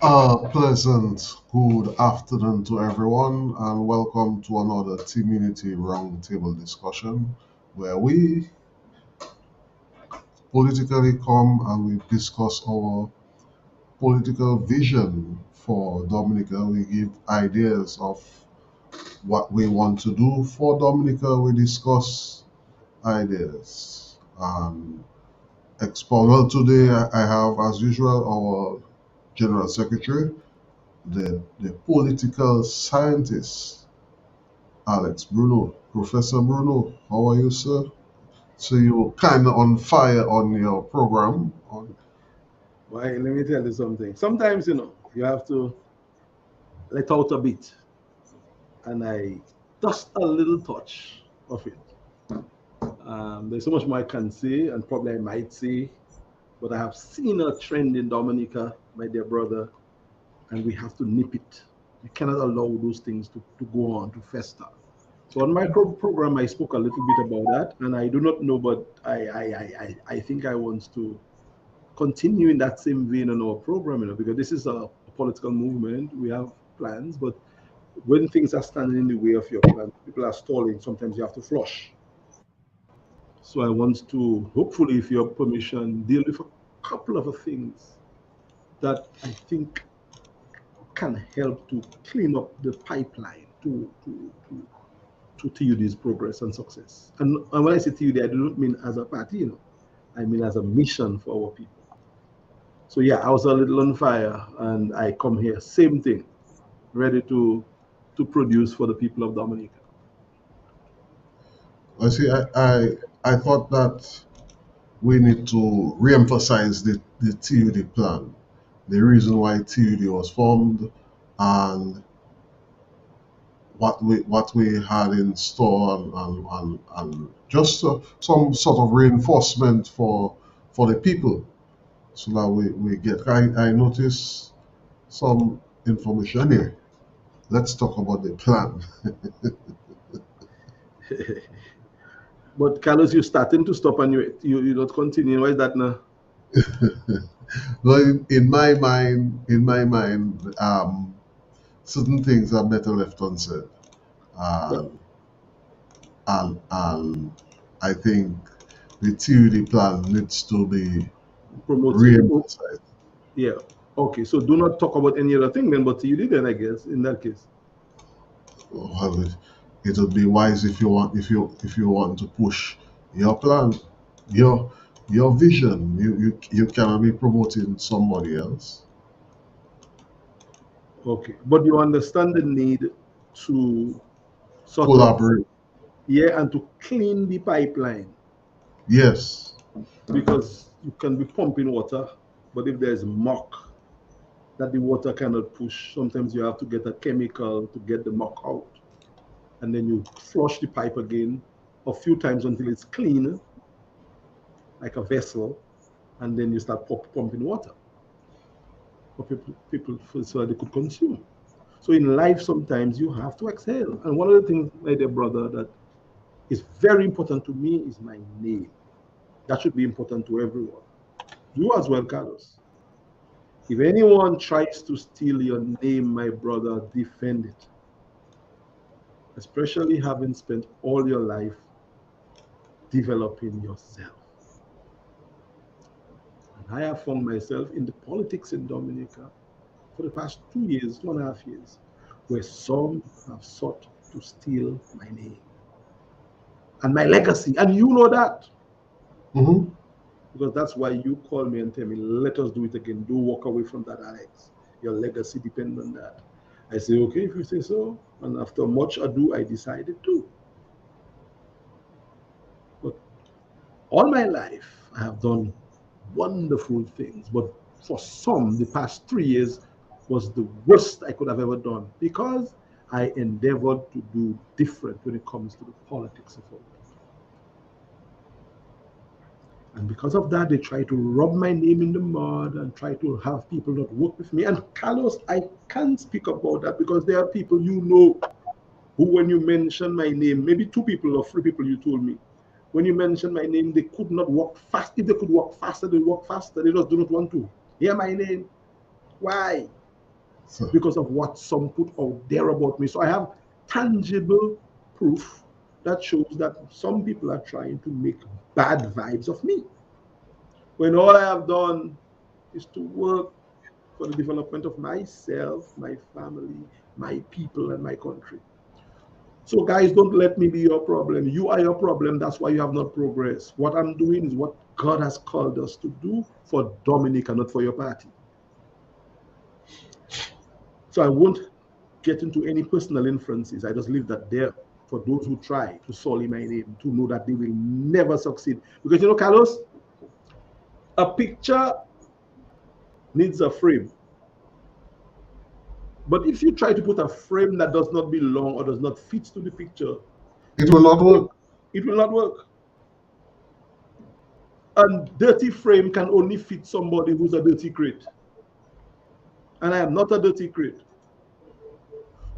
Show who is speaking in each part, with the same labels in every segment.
Speaker 1: Pleasant good afternoon to everyone, and welcome to another Community Roundtable discussion where we politically come and we discuss our political vision for Dominica. We give ideas of what we want to do for Dominica. We discuss ideas. Well, today I have, as usual, our General Secretary, the political scientist, Alex Bruno. Professor Bruno, how are you, sir? So you're kind of on fire on your program.
Speaker 2: Why, let me tell you something. Sometimes, you have to let out a bit, and I just a little touch of it. There's so much more I can say, and probably I might say, but I have seen a trend in Dominica, my dear brother, and we have to nip it. You cannot allow those things to go on, to fester. So on my program, I spoke a little bit about that, and I do not know, but I think I want to continue in that same vein on our program, because this is a political movement. We have plans, but when things are standing in the way of your plan, people are stalling, sometimes you have to flush. So I want to, hopefully, if you have permission, deal with a couple of things that I think can help to clean up the pipeline to TUD's progress and success. And when I say TUD, I do not mean as a party, I mean as a mission for our people. So yeah, I was a little on fire, and I come here, same thing, ready to produce for the people of Dominica.
Speaker 1: I see. I thought that we need to re-emphasize the TUD plan, the reason why TUD was formed, and what we had in store, and just some sort of reinforcement for the people, so that we get. I notice some information here. Let's talk about the plan.
Speaker 2: But Carlos, you're starting to stop and you not continue. Why is that now?
Speaker 1: Well, in my mind, certain things are better left unsaid,
Speaker 2: But
Speaker 1: and and I think the TUD plan needs to be
Speaker 2: promoted. Oh,
Speaker 1: re-emphasized.
Speaker 2: yeah. Okay, so do not talk about any other thing then, but you did then, I guess, in that case.
Speaker 1: Well, it would be wise if you want to push your plan, your your vision. You cannot be promoting somebody else.
Speaker 2: Okay. But you understand the need to sort of,
Speaker 1: Collaborate.
Speaker 2: yeah, and to clean the pipeline,
Speaker 1: Yes.
Speaker 2: because you can be pumping water, but if there's muck that the water cannot push, sometimes you have to get a chemical to get the muck out. And then you flush the pipe again a few times until it's clean, like a vessel, and then you start pumping water for people so that they could consume. So in life, sometimes you have to exhale. And one of the things, my dear brother, that is very important to me is my name. That should be important to everyone. You as well, Carlos. If anyone tries to steal your name, my brother, defend it. Especially having spent all your life developing yourself. And I have found myself in the politics in Dominica for the past 2 years, 2.5 years, where some have sought to steal my name and my legacy. And you know that,
Speaker 1: Hmm.
Speaker 2: because that's why you call me and tell me, let us do it again. Don't walk away from that, Alex. Your legacy depends on that. I say, okay, if you say so. And after much ado, I decided to. But all my life, I have done wonderful things. But for some, the past 3 years was the worst I could have ever done, because I endeavored to do different when it comes to the politics of our people. And because of that, they try to rub my name in the mud and try to have people not work with me. And Carlos, I can't speak about that, because there are people who, when you mention my name, maybe two people or three people you told me, when you mention my name, they could not walk fast. If they could walk faster, they walk faster. They just do not want to hear my name. Why?
Speaker 1: So,
Speaker 2: because of what some put out there about me. So I have tangible proof that shows that some people are trying to make bad vibes of me, when all I have done is to work for the development of myself, my family, my people, and my country. So, guys, don't let me be your problem. You are your problem. That's why you have not progressed. What I'm doing is what God has called us to do for Dominican, not for your party. So, I won't get into any personal inferences. I just leave that there for those who try to sully my name to know that they will never succeed. Because, Carlos, a picture needs a frame. But if you try to put a frame that does not belong or does not fit to the picture,
Speaker 1: it will not work.
Speaker 2: it will not work. A dirty frame can only fit somebody who's a dirty crate. And I am not a dirty crate.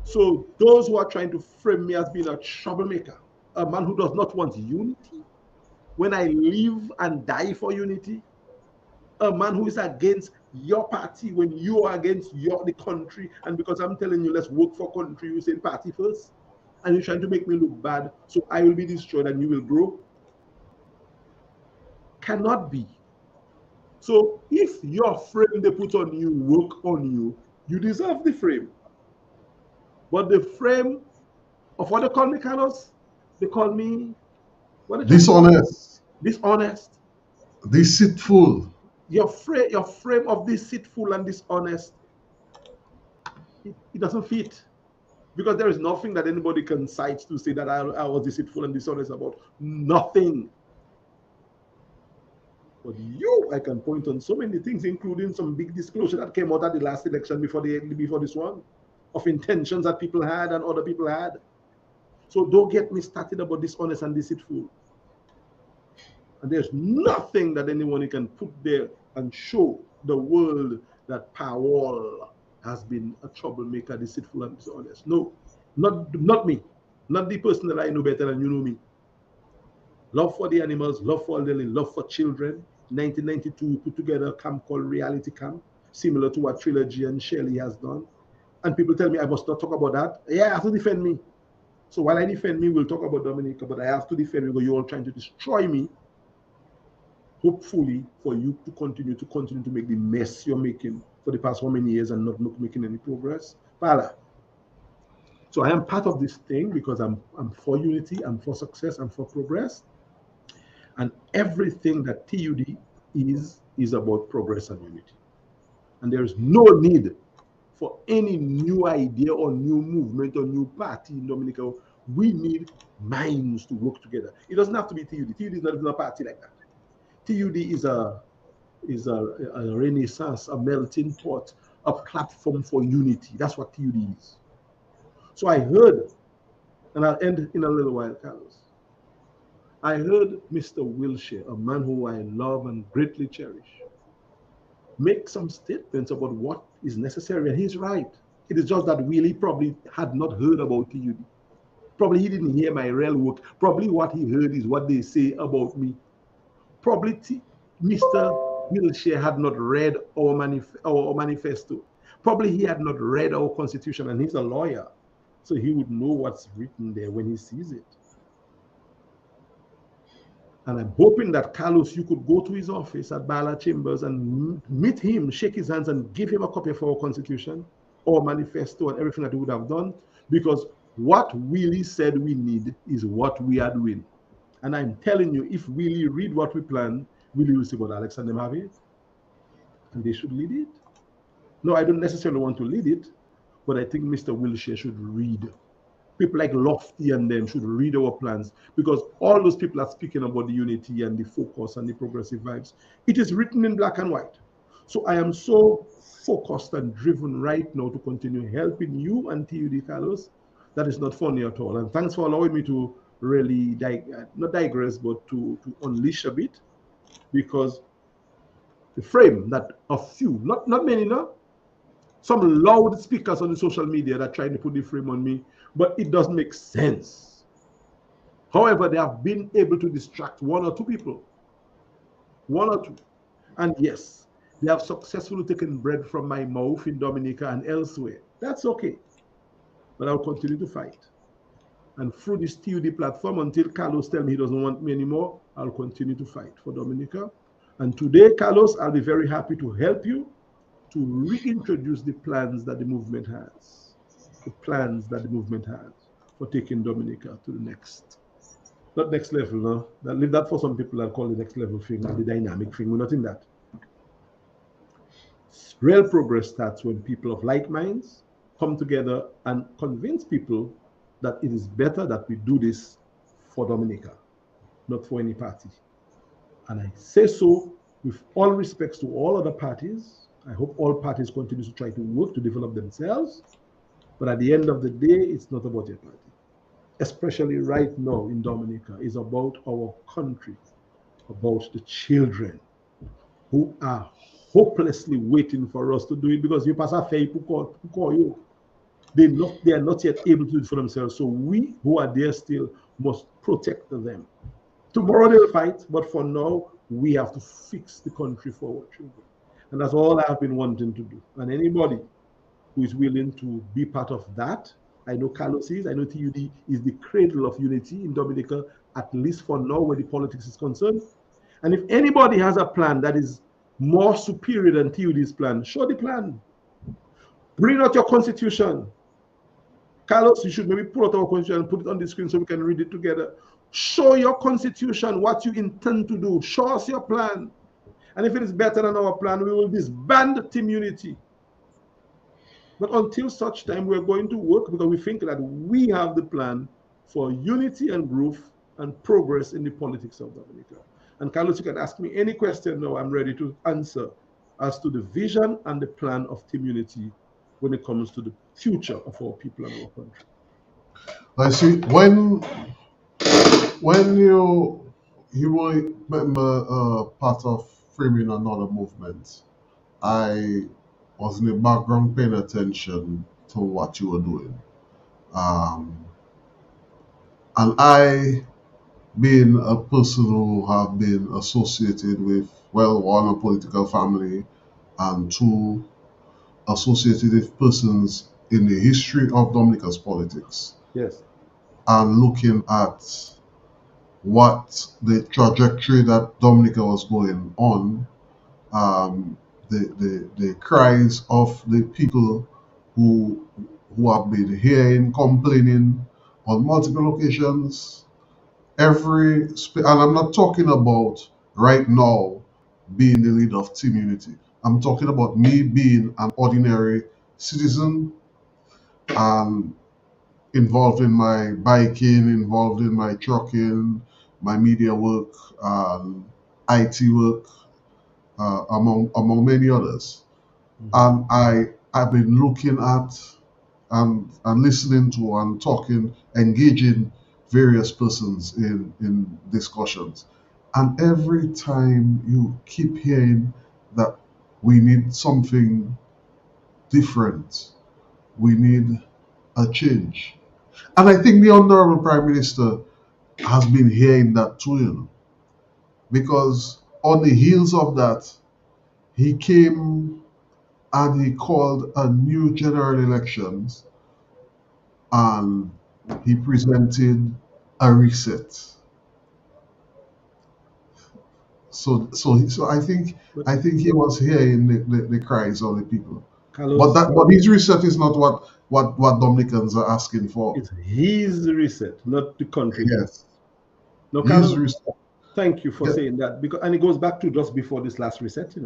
Speaker 2: So those who are trying to frame me as being a troublemaker, a man who does not want unity, when I live and die for unity, a man who is against your party when you are against the country, and because I'm telling you, let's work for country, you say party first, and you're trying to make me look bad, so I will be destroyed and you will grow. Cannot be. So if your frame they put on you work on you, you deserve the frame. But the frame of what they call me, Carlos, they call me, what they trying to call me?
Speaker 1: Dishonest,
Speaker 2: Dishonest.
Speaker 1: deceitful.
Speaker 2: Your frame of deceitful and dishonest, it doesn't fit. Because there is nothing that anybody can cite to say that I was deceitful and dishonest about. Nothing. But I can point on so many things, including some big disclosure that came out at the last election before this one, of intentions that people had and other people had. So don't get me started about dishonest and deceitful. And there's nothing that anyone can put there and show the world that Powell has been a troublemaker, deceitful, and dishonest. No, not me. Not the person that I know better than you know me. Love for the animals, love for elderly, love for children. 1992, we put together a camp called Reality Camp, similar to what Trilogy and Shelley has done. And people tell me I must not talk about that. Yeah, I have to defend me. So while I defend me, we'll talk about Dominica, but I have to defend me because you're all trying to destroy me, hopefully for you to continue to make the mess you're making for the past how many years and not making any progress. Pala. So I am part of this thing because I'm for unity, I'm for success, I'm for progress. And everything that TUD is about progress and unity. And there is no need for any new idea or new movement or new party in Dominica. We need minds to work together. It doesn't have to be TUD. TUD is not even a party like that. TUD is a renaissance, a melting pot, a platform for unity. That's what TUD is. So I heard, and I'll end in a little while, Carlos. I heard Mr. Wilshire, a man who I love and greatly cherish, make some statements about what is necessary, and he's right. It is just that Willie probably had not heard about TUD. Probably he didn't hear my real work. Probably what he heard is what they say about me. Probably Mr. Wilshire had not read our manifesto. Probably he had not read our constitution, and he's a lawyer, so he would know what's written there when he sees it. And I'm hoping that Carlos, you could go to his office at Bala Chambers and meet him, shake his hands, and give him a copy of our constitution, our manifesto, and everything that we would have done. Because what Willie said we need is what we are doing. And I'm telling you, if Willie read what we plan, Willie will say, "But Alex and them have it, and they should lead it." No, I don't necessarily want to lead it, but I think Mr. Wilshire should read. People like Lofty and them should read our plans, because all those people are speaking about the unity and the focus and the progressive vibes. It is written in black and white. So I am so focused and driven right now to continue helping you and TUD, Carlos. That is not funny at all. And thanks for allowing me to really not digress, but to unleash a bit, because the frame that a few, not many, no, some loud speakers on the social media that trying to put the frame on me, but it doesn't make sense. However, they have been able to distract one or two people. One or two. And yes, They have successfully taken bread from my mouth in Dominica and elsewhere. That's okay. But I'll continue to fight. And through this TUD platform, until Carlos tells me he doesn't want me anymore, I'll continue to fight for Dominica. And today, Carlos, I'll be very happy to help you to reintroduce the plans that the movement has. The plans that the movement has for taking Dominica to the next, not next level, no. Leave that for some people that call the next level thing, the dynamic thing. We're not in that. Real progress starts when people of like minds come together and convince people that it is better that we do this for Dominica, not for any party. And I say so with all respects to all other parties. I hope all parties continue to try to work to develop themselves. But at the end of the day, it's not about your party. Especially right now in Dominica, it's about our country, about the children who are hopelessly waiting for us to do it because you pass a fair call you. They are not yet able to do it for themselves. So we who are there still must protect them. Tomorrow they'll fight, but for now, we have to fix the country for our children. And that's all I've been wanting to do. And anybody who is willing to be part of that, I know Carlos is, I know TUD is the cradle of unity in Dominica, at least for now, where the politics is concerned. And if anybody has a plan that is more superior than TUD's plan, show the plan. Bring out your constitution. Carlos, you should maybe pull out our constitution and put it on the screen so we can read it together. Show your constitution what you intend to do. Show us your plan. And if it is better than our plan, we will disband Team Unity. But until such time, we're going to work because we think that we have the plan for unity and growth and progress in the politics of Dominica. And Carlos, you can ask me any question now. I'm ready to answer as to the vision and the plan of Team Unity when it comes to the future of our people and our country.
Speaker 1: I see. When you were part of framing another movement, I was in the background paying attention to what you were doing. Um, and I, being a person who have been associated with, well, one, a political family, and two, associated with persons in the history of Dominica's politics,
Speaker 2: Yes.
Speaker 1: and looking at what the trajectory that Dominica was going on, um, the cries of the people who have been hearing, complaining on multiple occasions, and I'm not talking about right now being the leader of Team Unity. I'm talking about me being an ordinary citizen and involved in my biking, involved in my trucking, my media work, IT work, among many others. And I've been looking at and listening to and talking, engaging various persons in discussions. And every time you keep hearing that we need something different, we need a change. And I think the Honorable Prime Minister has been hearing that too, because on the heels of that, he came and he called a new general elections and he presented a reset. So I think he was hearing the cries of the people. But
Speaker 2: Carlos,
Speaker 1: but his reset is not what Dominicans are asking for.
Speaker 2: it's his reset, not the country reset.
Speaker 1: Yes,
Speaker 2: No,
Speaker 1: his
Speaker 2: Carlos,
Speaker 1: reset.
Speaker 2: thank you for
Speaker 1: Yeah.
Speaker 2: saying that because, and it goes back to just before this last reset.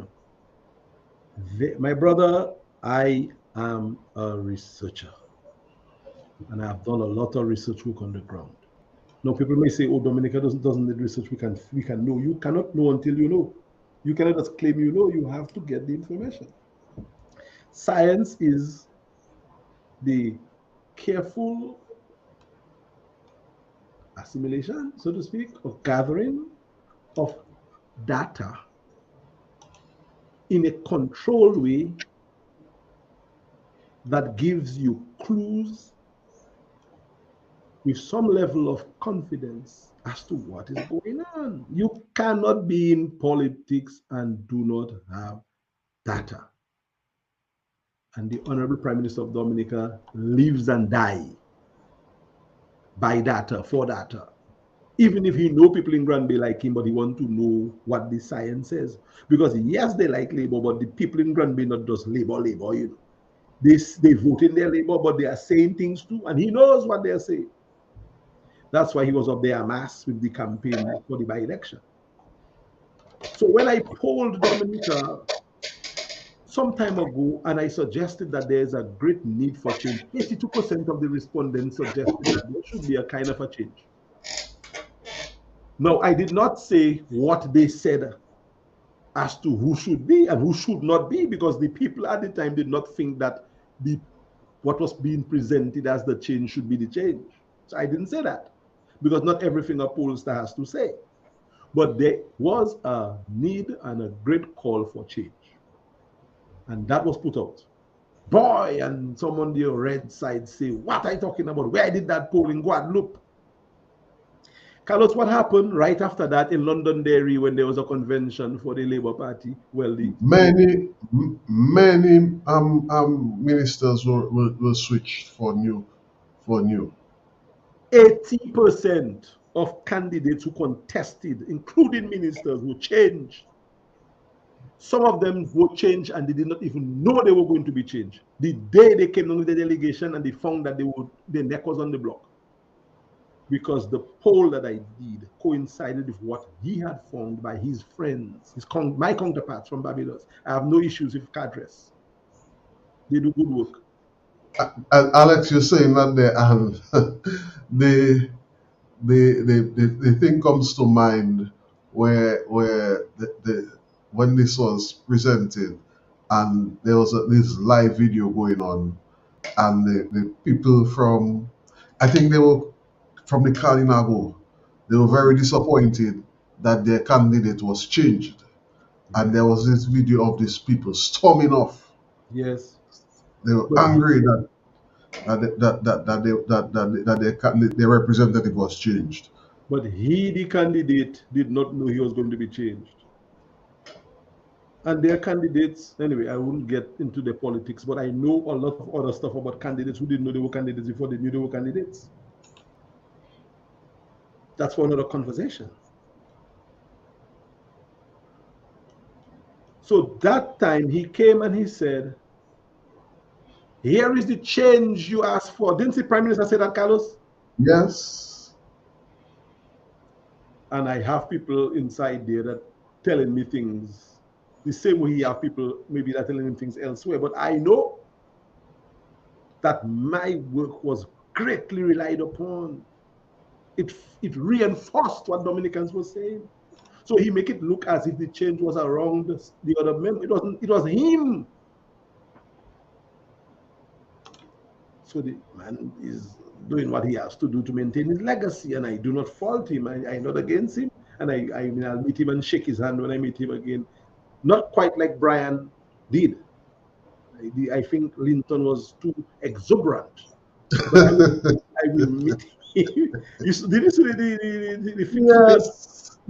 Speaker 2: My brother, I am a researcher and I've done a lot of research work on the ground. Now, people may say, "Oh, Dominica doesn't need research. We can know." You cannot know until you know. You cannot just claim you know. You have to get the information. Science is the careful assimilation, so to speak, or gathering of data in a controlled way that gives you clues with some level of confidence as to what is going on. You cannot be in politics and do not have data. And the Honorable Prime Minister of Dominica lives and dies by data, for data. Even if he know people in Granby like him, but he want to know what the science says. Because yes, they like Labour, but the people in Granby not just Labour, you know. They vote in their Labour, but they are saying things too, and he knows what they're saying. That's why he was up there mass with the campaign for the by-election. So when I polled Dominica some time ago, and I suggested that there is a great need for change, 82% of the respondents suggested that there should be a kind of a change. Now, I did not say what they said as to who should be and who should not be, because the people at the time did not think that what was being presented as the change should be the change. So I didn't say that, because not everything a pollster has to say. But there was a need and a great call for change. And that was put out. Boy, and someone on the red side say, what are you talking about? Where did that poll in Guadeloupe? Carlos, what happened right after that in Londonderry when there was a convention for the Labour Party? Well,
Speaker 1: many ministers were switched for new.
Speaker 2: 80% of candidates who contested, including ministers, who changed. Some of them were changed and they did not even know they were going to be changed. The day they came on with the delegation and they found that their neck was on the block. Because the poll that I did coincided with what he had found by his friends, my counterparts from Barbados. I have no issues with cadres. They do good work.
Speaker 1: Alex, you're saying that there, and the thing comes to mind where when this was presented, and there was this live video going on, and the people from, I think they were from the Kalinago, they were very disappointed that their candidate was changed, and there was this video of these people storming off.
Speaker 2: Yes.
Speaker 1: They were angry that their representative was changed.
Speaker 2: But he, the candidate, did not know he was going to be changed. And their candidates, anyway, I wouldn't get into the politics, but I know a lot of other stuff about candidates who didn't know they were candidates before they knew they were candidates. That's for another conversation. So that time he came and he said, here is the change you asked for. Didn't the Prime Minister say that, Carlos?
Speaker 1: Yes.
Speaker 2: And I have people inside there that telling me things the same way he have people maybe that telling him things elsewhere. But I know that my work was greatly relied upon. It reinforced what Dominicans were saying. So he make it look as if the change was around the other men. It was him. So the man is doing what he has to do to maintain his legacy, and I do not fault him. I'm not against him, and I'll meet him and shake his hand when I meet him again. Not quite like Brian did. I think Linton was too exuberant. But I will meet him. Did you see the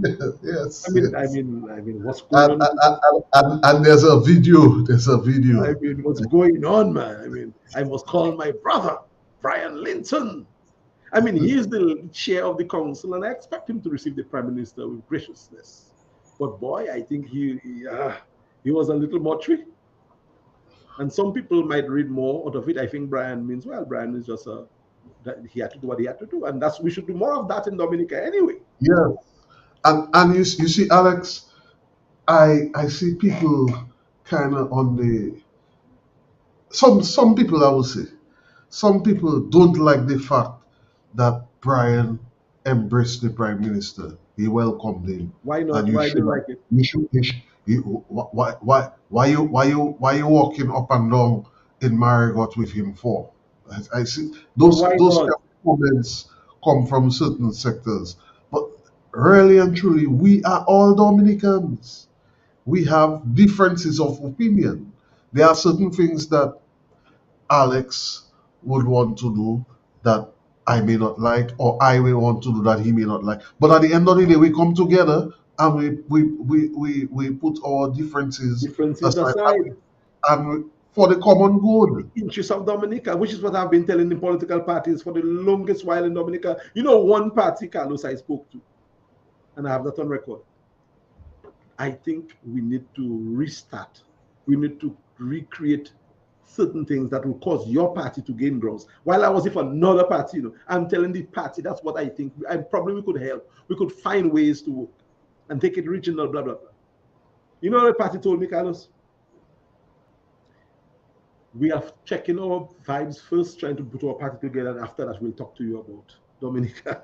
Speaker 1: Yes. Yes.
Speaker 2: I mean, what's going on?
Speaker 1: And there's a video. There's a video.
Speaker 2: I mean, what's going on, man? I mean, I must call my brother, Brian Linton. I mean, he is the chair of the council, and I expect him to receive the prime minister with graciousness. But boy, I think he was a little mottery. And some people might read more out of it. I think Brian means, well, Brian is just that he had to do what he had to do, and we should do more of that in Dominica anyway.
Speaker 1: Yeah, and you see, Alex, I see people kind of on the some people, I would say, some people don't like the fact that Brian embraced the prime minister. He welcomed him.
Speaker 2: Why not?
Speaker 1: And
Speaker 2: Why do you like it?
Speaker 1: Why you walking up and down in Marigot with him for? I see those
Speaker 2: Why
Speaker 1: those
Speaker 2: not?
Speaker 1: kind of comments come from certain sectors, but really and truly, we are all Dominicans. We have differences of opinion. There are certain things that Alex would want to do that I may not like, or I may want to do that he may not like. But at the end of the day, we come together and we put our differences
Speaker 2: Differences
Speaker 1: aside,
Speaker 2: aside,
Speaker 1: for the common good.
Speaker 2: interests of Dominica, which is what I've been telling the political parties for the longest while in Dominica. You know, one party, Carlos, I spoke to, and I have that on record. I think we need to restart. We need to recreate certain things that will cause your party to gain grounds. While I was if another party, I'm telling the party that's what I think. I probably we could help. We could find ways to work and take it regional, blah blah blah. You know what the party told me, Carlos? We are checking our vibes first, trying to put our party together, and after that, we'll talk to you about Dominica.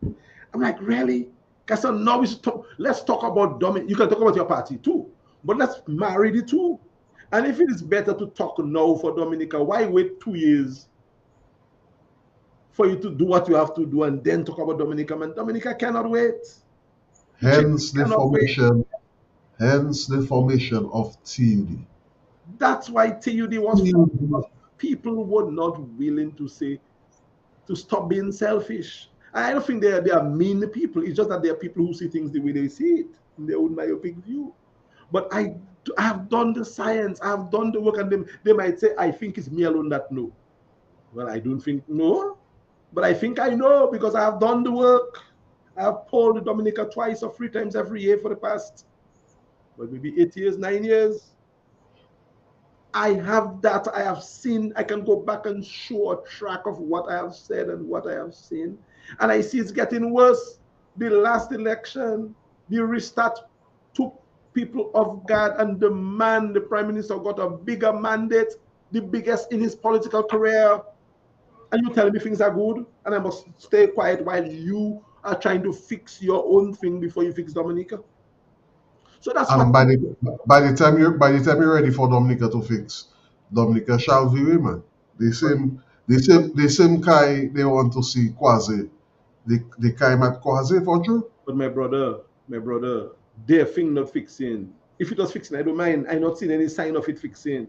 Speaker 2: I'm like, really? Because now we should talk. Let's talk about Dominica. You can talk about your party too, but let's marry the two. And if it is better to talk now for Dominica, why wait 2 years for you to do what you have to do and then talk about Dominica? Man, Dominica cannot wait.
Speaker 1: Hence the
Speaker 2: Cannot wait.
Speaker 1: formation, hence the formation of TUD.
Speaker 2: That's why TUD was formed, because people were not willing to say, to stop being selfish. I don't think they are mean people. It's just that there are people who see things the way they see it, in their own myopic view. But I have done the science, I have done the work, and they might say, I think it's me alone that know. Well, I don't think no, but I think I know because I have done the work. I have polled Dominica twice or 3 times every year for the past, well, maybe 8 years, 9 years. I have that. I have seen. I can go back and show a track of what I have said and what I have seen. And I see it's getting worse. The last election, the restart took people off guard, and the Prime Minister got a bigger mandate, the biggest in his political career. And you tell me things are good, and I must stay quiet while you are trying to fix your own thing before you fix Dominica. So that's
Speaker 1: And
Speaker 2: what.
Speaker 1: by the time you're ready for Dominica to fix, Dominica shall be women. The same Kai they want to see Quasi. The Kai mat Quasi for true.
Speaker 2: But my brother, their thing not fixing. If it was fixing, I don't mind. I not seen any sign of it fixing.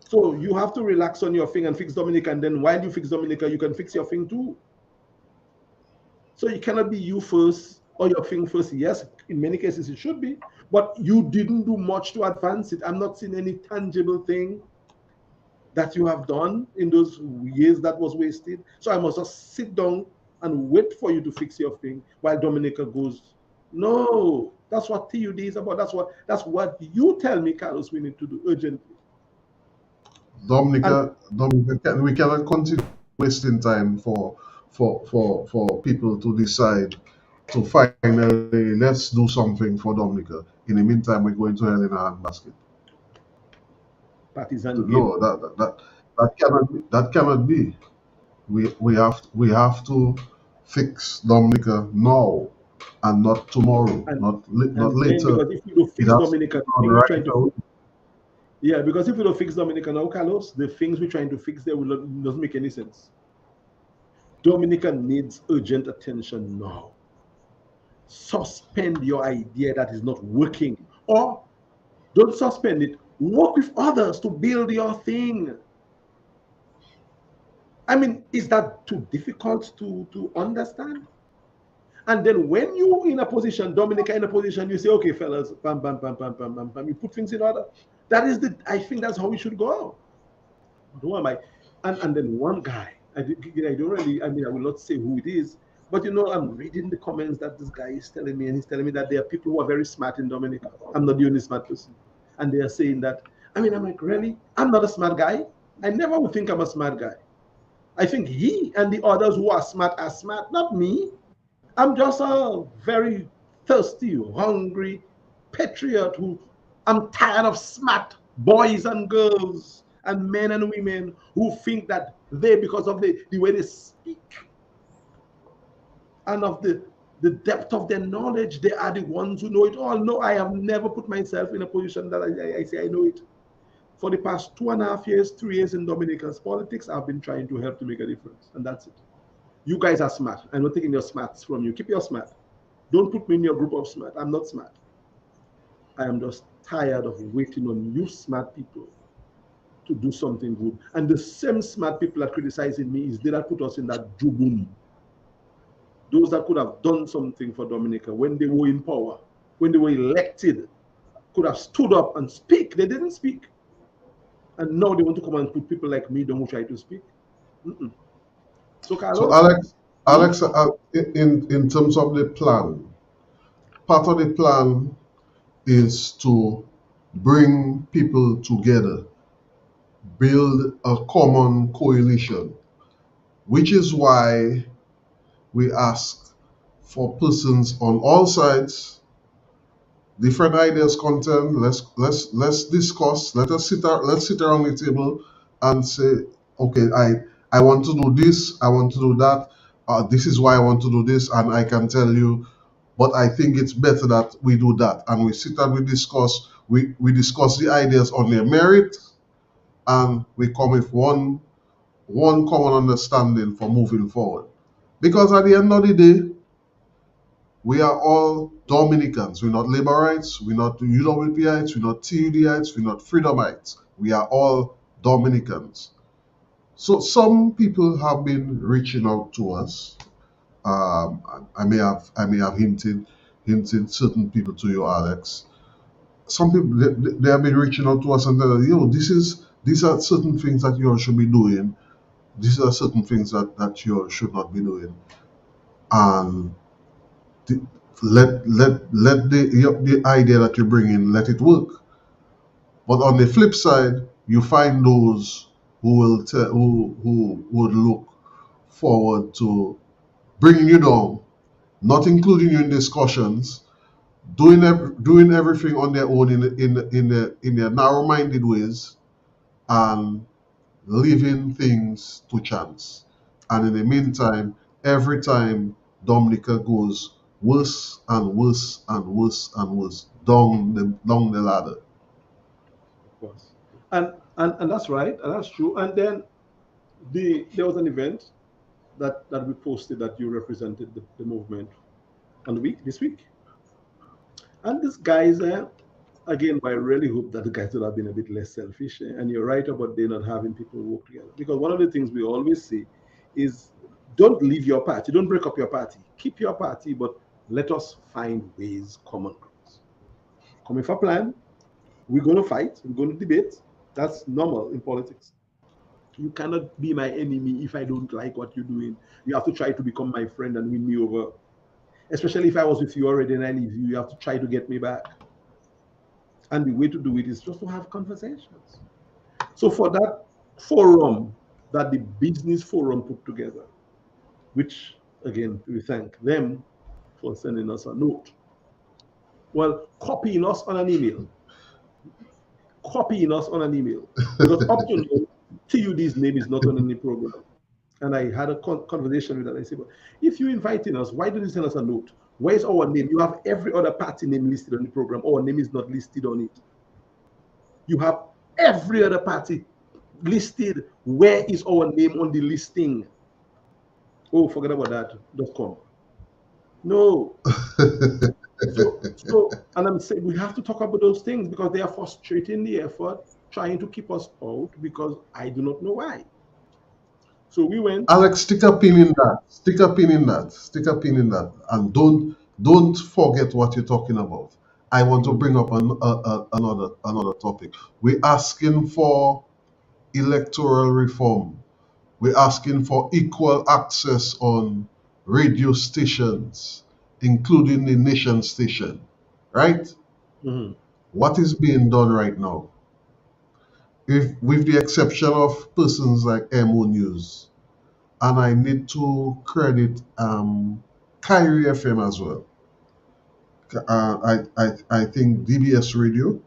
Speaker 2: So you have to relax on your thing and fix Dominica, and then while you fix Dominica, you can fix your thing too. So you cannot be you first or your thing first. Yes, in many cases it should be, but you didn't do much to advance it. I'm not seeing any tangible thing that you have done in those years that was wasted. So I must just sit down and wait for you to fix your thing while Dominica goes. No, that's what TUD is about. That's what you tell me, Carlos, we need to do urgently. And
Speaker 1: Dominica, we cannot continue wasting time for people to decide to finally let's do something for Dominica. In the meantime, we're going to hell in a handbasket.
Speaker 2: partisan game.
Speaker 1: No, that cannot be. We have to fix Dominica now and not tomorrow,
Speaker 2: And
Speaker 1: not
Speaker 2: and then
Speaker 1: later.
Speaker 2: because if you don't
Speaker 1: It
Speaker 2: fix
Speaker 1: has to
Speaker 2: Dominica,
Speaker 1: be
Speaker 2: the
Speaker 1: done
Speaker 2: thing we're
Speaker 1: right
Speaker 2: trying to
Speaker 1: now.
Speaker 2: yeah, because if you don't fix Dominica now, Carlos, the things we're trying to fix there will not doesn't make any sense. Dominica needs urgent attention now. Suspend your idea that is not working, or don't suspend it. Work with others to build your thing. I mean, is that too difficult to understand? And then when you in a position, Dominica in a position, you say, okay, fellas, bam, bam, bam, bam, bam, bam, bam, you put things in order. That is I think that's how we should go. But who am I? And then one guy, I don't really, I mean, I will not say who it is, but I'm reading the comments that this guy is telling me, and he's telling me that there are people who are very smart in Dominica. I'm not the only smart person. And they are saying that, I mean, I'm like, really? I'm not a smart guy. I never would think I'm a smart guy. I think he and the others who are smart, not me. I'm just a very thirsty, hungry patriot who I'm tired of smart boys and girls and men and women who think that they, because of the way they speak and of the depth of their knowledge, they are the ones who know it all. No, I have never put myself in a position that I say I know it. For the past 2.5 years, 3 years in Dominican's politics, I've been trying to help to make a difference. And that's it. You guys are smart. I'm not taking your smarts from you. Keep your smart. Don't put me in your group of smart. I'm not smart. I am just tired of waiting on you smart people to do something good. And the same smart people are criticizing me is they that put us in that jubun. those that could have done something for Dominica when they were in power, when they were elected, could have stood up and speak. They didn't speak. And now they want to come and put people like me down who try to speak. Mm-mm. So,
Speaker 1: So
Speaker 2: Carlos,
Speaker 1: Alex,
Speaker 2: hmm?
Speaker 1: Alex, in terms of the plan, part of the plan is to bring people together, build a common coalition, which is why we ask for persons on all sides, different ideas, content. Let's discuss. Let's sit around the table and say, okay, I want to do this. I want to do that. This is why I want to do this, and I can tell you. But I think it's better that we do that, and we sit and we discuss. We discuss the ideas on their merit, and we come with one common understanding for moving forward. Because at the end of the day, we are all Dominicans. We're not Laborites, we're not UWPites, we're not TUDites, we're not Freedomites. We are all Dominicans. So some people have been reaching out to us. Um, I may have hinted certain people to you, Alex. Some people they have been reaching out to us and telling us, these are certain things that you all should be doing. These are certain things that you all should not be doing. And the, let the idea that you bring in, let it work. But on the flip side, you find those who will who would look forward to bringing you down, not including you in discussions, doing everything on their own in their narrow-minded ways, and leaving things to chance. And in the meantime, every time Dominica goes worse and worse and worse and worse down the ladder.
Speaker 2: Of course. And that's right, and that's true. And then there was an event that we posted that you represented the movement on the week this week. And this guys, again, I really hope that the guys would have been a bit less selfish. And you're right about they not having people work together. Because one of the things we always say is don't leave your party, don't break up your party. Keep your party, but let us find ways, common grounds. Come with a plan. We're going to fight, we're going to debate. That's normal in politics. You cannot be my enemy if I don't like what you're doing. You have to try to become my friend and win me over. Especially if I was with you already and I leave you, you have to try to get me back. And the way to do it is just to have conversations. So for that forum that the business forum put together, which again we thank them for sending us a note. Well, copying us on an email, because up to now, TUD's name is not on any program. And I had a conversation with that. I said, but if you're inviting us, why don't you send us a note? Where's our name? You have every other party name listed on the program. Our name is not listed on it. You have every other party listed. Where is our name on the listing? Oh, forget about that. .com. No. And I'm saying we have to talk about those things because they are frustrating the effort, trying to keep us out because I do not know why. So we went.
Speaker 1: Alex, stick a pin in that. Stick a pin in that. Stick a pin in that. And don't forget what you're talking about. I want to
Speaker 2: Mhm.
Speaker 1: bring up another topic. We're asking for electoral reform. We're asking for equal access on radio stations, including the nation station. Right?
Speaker 2: Mhm.
Speaker 1: What is being done right now? If, with the exception of persons like MO News, and I need to credit Kyrie FM as well. I think DBS Radio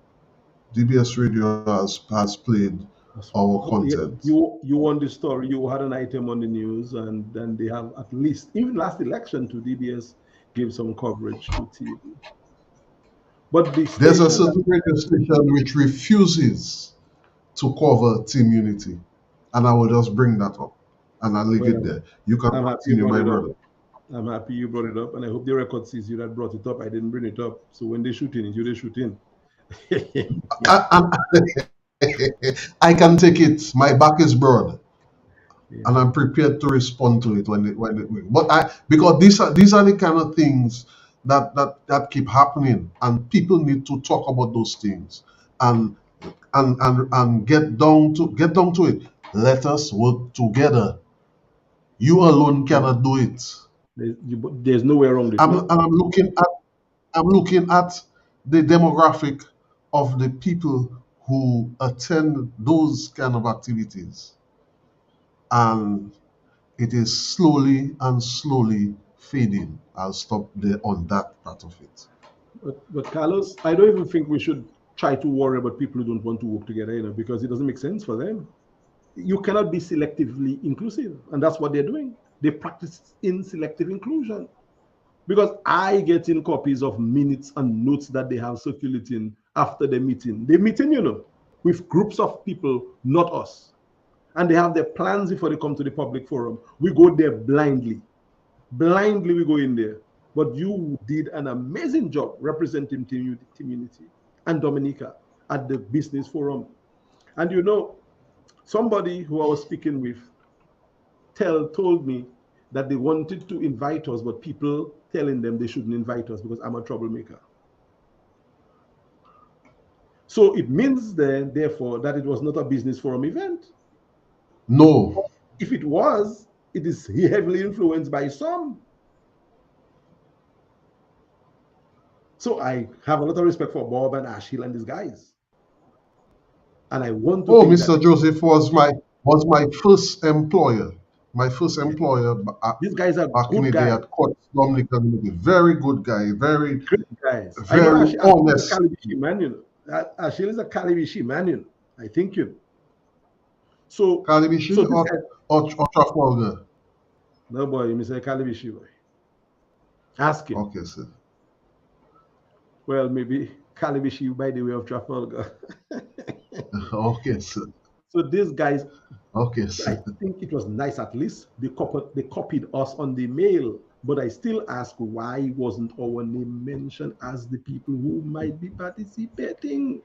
Speaker 1: has played our content.
Speaker 2: You won the story. You had an item on the news, and then they have at least even last election to DBS gave some coverage to TV. But the
Speaker 1: There's a
Speaker 2: station that
Speaker 1: certain radio station which refuses to cover Team Unity, and I will just bring that up and I'll leave it
Speaker 2: well,
Speaker 1: there. You can
Speaker 2: I'm happy you
Speaker 1: continue,
Speaker 2: brought
Speaker 1: my
Speaker 2: it up.
Speaker 1: brother.
Speaker 2: I'm happy you brought it up, and I hope the record sees you that brought it up. I didn't bring it up, so when they shoot in, you they shoot in.
Speaker 1: I can take it. My back is broad.
Speaker 2: Yeah.
Speaker 1: and I'm prepared to respond to it but because these are the kind of things that keep happening, and people need to talk about those things and and get down to it. Let us work together. You alone
Speaker 2: Yeah.
Speaker 1: cannot do it.
Speaker 2: There's no way around it, no?
Speaker 1: I'm looking at the demographic of the people who attend those kind of activities, and it is slowly and slowly fading. I'll stop there on that part of it.
Speaker 2: But Carlos, I don't even think we should try to worry about people who don't want to work together, because it doesn't make sense for them. You cannot be selectively inclusive, and that's what they're doing. They practice in selective inclusion. Because I get in copies of minutes and notes that they have circulating after the meeting. They meeting, with groups of people, not us. And they have their plans before they come to the public forum. We go there blindly. Blindly, we go in there. But you did an amazing job representing Team Unity and Dominica at the business forum. And somebody who I was speaking with told me that they wanted to invite us, but people telling them they shouldn't invite us because I'm a troublemaker. So it means then, therefore, that it was not a business forum event.
Speaker 1: No.
Speaker 2: If it was, it is heavily influenced by some. So I have a lot of respect for Bob and Ashil and these guys. And I want to
Speaker 1: Oh,
Speaker 2: think
Speaker 1: Mr.
Speaker 2: that
Speaker 1: Joseph was my first employer. My first
Speaker 2: yeah,
Speaker 1: employer
Speaker 2: these guys are
Speaker 1: back in
Speaker 2: good
Speaker 1: the day
Speaker 2: guys,
Speaker 1: at Court Dominican. Very good guy, very
Speaker 2: great guys. I know
Speaker 1: very
Speaker 2: Ashil is a
Speaker 1: honest.
Speaker 2: Calibishi man, Ashil is a Calibishi man, I think. So,
Speaker 1: Kalibishi
Speaker 2: so this
Speaker 1: or
Speaker 2: guy,
Speaker 1: Trafalgar?
Speaker 2: no boy, Mr. Calibishi boy. Ask him.
Speaker 1: Okay, sir.
Speaker 2: Well, maybe Calibishi by the way of Trafalgar.
Speaker 1: Okay, sir.
Speaker 2: So these guys,
Speaker 1: Okay,
Speaker 2: I
Speaker 1: sir.
Speaker 2: think it was nice at least they copied us on the mail. But I still ask, why wasn't our name mentioned as the people who might be participating?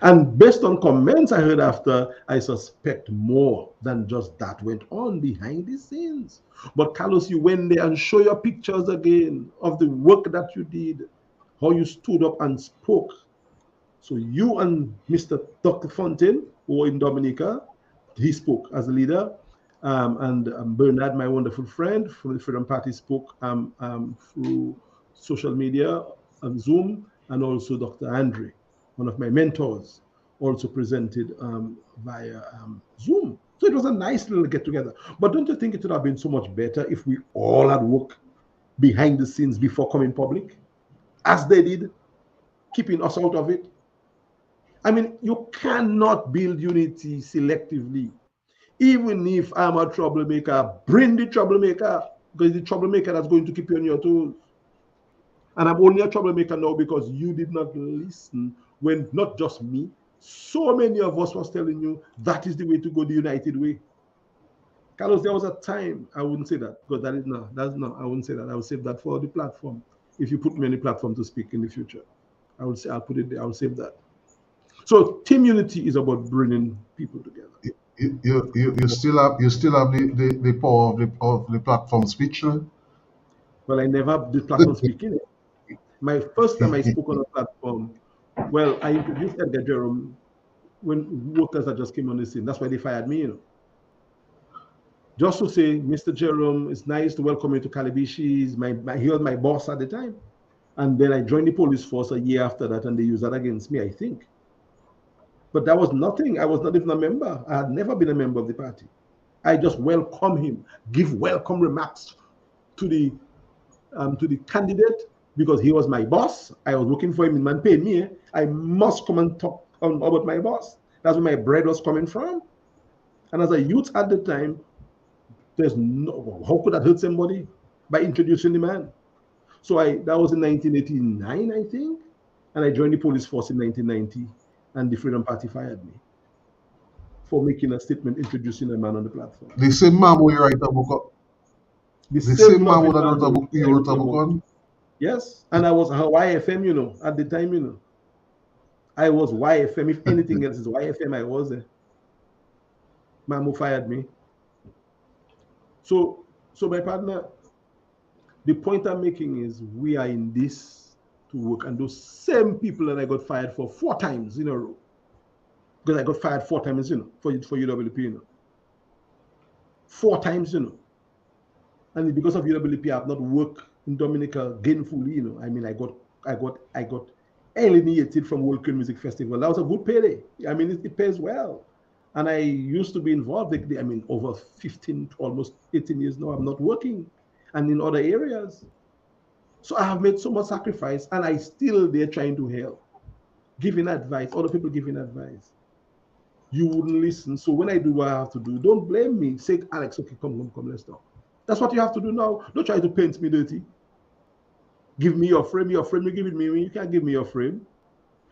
Speaker 2: And based on comments I heard after, I suspect more than just that went on behind the scenes. But Carlos, you went there and show your pictures again of the work that you did, how you stood up and spoke. So you and Mr. Dr. Fontaine, who were in Dominica, he spoke as a leader. And Bernard, my wonderful friend from the Freedom Party, spoke through social media on Zoom, and also Dr. Andre, one of my mentors, also presented via Zoom. So it was a nice little get together. But don't you think it would have been so much better if we all had worked behind the scenes before coming public, as they did, keeping us out of it? I mean, you cannot build unity selectively. Even if I'm a troublemaker, bring the troublemaker, because the troublemaker that's going to keep you on your toes. And I'm only a troublemaker now because you did not listen when not just me, so many of us was telling you that is the way to go, the united way. Carlos, there was a time, I wouldn't say that, because I wouldn't say that. I would save that for the platform. If you put me on the platform to speak in the future, I'll put it there, I'll save that. So team unity is about bringing people together.
Speaker 1: You still have the power of the platform speech, huh?
Speaker 2: Well, I never did platform speaking. My first time I spoke on a platform, well, I introduced Edgar Jerome when workers that just came on the scene. That's why they fired me. Just to say, Mr. Jerome, it's nice to welcome you to Calibishi. He was my boss at the time. And then I joined the police force a year after that, and they used that against me, I think. But that was nothing. I was not even a member. I had never been a member of the party. I just welcome him, give welcome remarks to the candidate, because he was my boss. I was working for him in man paying me. I must come and talk about my boss. That's where my bread was coming from. And as a youth at the time, there's no how could that hurt somebody by introducing the man? So that was in 1989, I think, and I joined the police force in 1990, and the Freedom Party fired me for making a statement introducing a man on the platform.
Speaker 1: The same man who you write a book on.
Speaker 2: The
Speaker 1: The
Speaker 2: same
Speaker 1: same man
Speaker 2: Marvin
Speaker 1: who that wrote a
Speaker 2: Mambo
Speaker 1: book you
Speaker 2: I
Speaker 1: wrote
Speaker 2: wrote
Speaker 1: a book
Speaker 2: about.
Speaker 1: on.
Speaker 2: Yes, and I was Hawaii FM, at the time, I was YFM. If anything else is YFM, I was there. Mambo fired me. So, my partner, the point I'm making is we are in this to work, and those same people that I got fired for 4 times in a row, because I got fired 4 times, for UWP, 4 times, and because of UWP, I have not worked in Dominica gainfully. I mean, I got alienated from World Music Festival. That was a good payday. I mean, it pays well. And I used to be involved. I mean, over 15, almost 18 years now, I'm not working, and in other areas. So I have made so much sacrifice, and I still there trying to help, giving advice, other people giving advice. You wouldn't listen. So when I do what I have to do, don't blame me. Say, Alex, okay, come, let's talk. That's what you have to do now. Don't try to paint me dirty. Give me your frame. Your frame, you give it me. You can't give me your frame.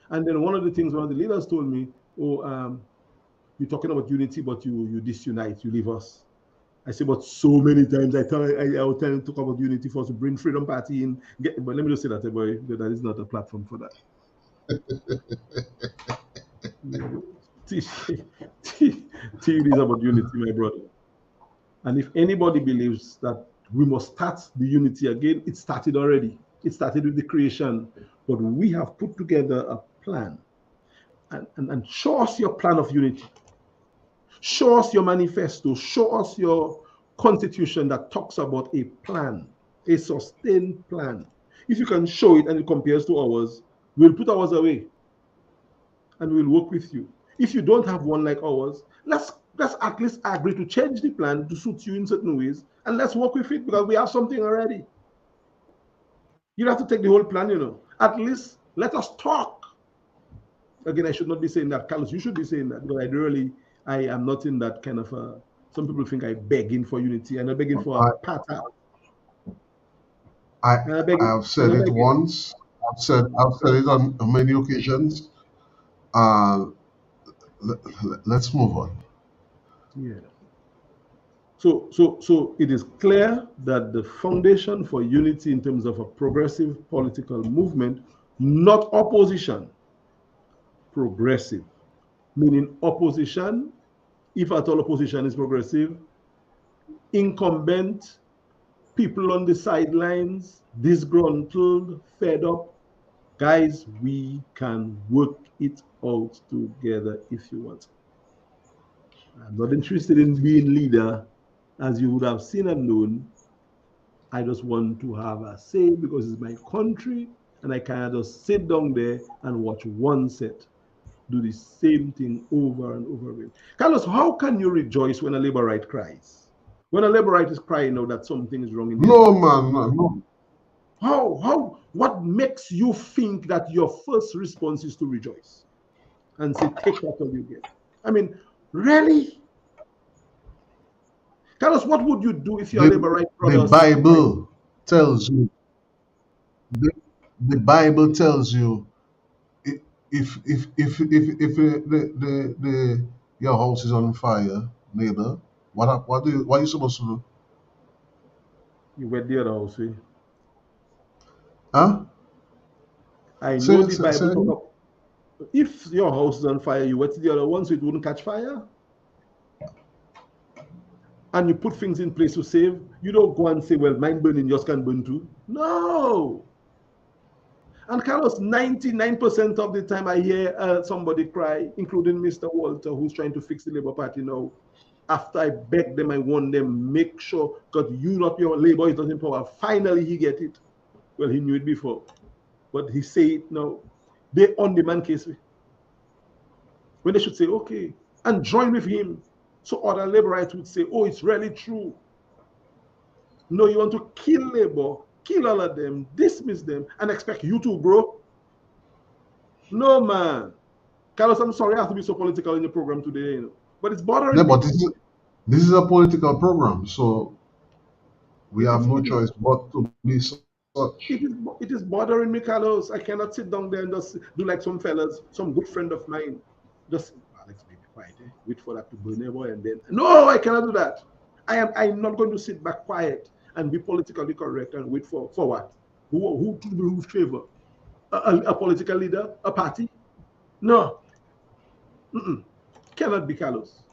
Speaker 2: And then one of the things one of the leaders told me, you're talking about unity, but you disunite, you leave us. I say, but so many times I will tell him to talk about unity for us to bring Freedom Party in. But let me just say that, boy, that is not a platform for that. TV is about unity, my brother. And if anybody believes that we must start the unity again, it started already. It started with the creation. But we have put together a plan. And show us your plan of unity. Show us your manifesto. Show us your constitution that talks about a plan, a sustained plan. If you can show it and it compares to ours, we'll put ours away and we'll work with you. If you don't have one like ours, let's at least agree to change the plan to suit you in certain ways, and let's work with it because we have something already. You don't have to take the whole plan. At least let us talk. Again, I should not be saying that, Carlos. You should be saying that, because I am not in that kind of a. Some people think I'm begging for unity, and I'm begging for a pattern.
Speaker 1: I've said it once. I've said it on many occasions. Let's move on.
Speaker 2: Yeah. So it is clear that the foundation for unity in terms of a progressive political movement, not opposition, progressive, meaning opposition, if at all opposition is progressive, incumbent, people on the sidelines, disgruntled, fed up. Guys, we can work it out together if you want. I'm not interested in being leader, as you would have seen and known. I just want to have a say because it's my country, and I can't just sit down there and watch one set do the same thing over and over again. Carlos, how can you rejoice when a labor right cries? When a labor right is crying now that something is wrong in
Speaker 1: No, man, no.
Speaker 2: What makes you think that your first response is to rejoice and say, take what all you get? I mean, really? Tell us, what would you do if your labor right
Speaker 1: The
Speaker 2: brothers?
Speaker 1: Bible tells you. The Bible tells you, if the your house is on fire, neighbor, what are you supposed to do?
Speaker 2: You went the other house.
Speaker 1: Huh?
Speaker 2: I know
Speaker 1: Say,
Speaker 2: the
Speaker 1: say, say
Speaker 2: Bible talk
Speaker 1: again?
Speaker 2: about, if your house is on fire, you wet the other one so it wouldn't catch fire, and you put things in place to save. You don't go and say, well, mine burning, yours can burn too. No. And Carlos, 99% of the time I hear somebody cry, including Mr. Walter, who's trying to fix the Labour Party now. After I beg them, I warn them, make sure, because you not your Labour is not in power. Finally, he get it. Well, he knew it before, but he say it now. They on demand case when they should say, okay, and join with him. So other Labourites would say, oh, it's really true. No, you want to kill Labour, kill all of them, dismiss them, and expect you to grow? No, man. Carlos, I'm sorry I have to be so political in the program today, but it's bothering
Speaker 1: Yeah,
Speaker 2: me.
Speaker 1: but this is a political program, so we have no choice but to be such.
Speaker 2: It is bothering me, Carlos. I cannot sit down there and just do like some fellas, some good friend of mine. Just, Alex, baby, quiet. Wait for that to burn ever, and then no, I cannot do that. I'm not going to sit back quiet and be politically correct and wait for what? Who to do favor? A political leader, a party? No. Mm-mm. Cannot be, Carlos.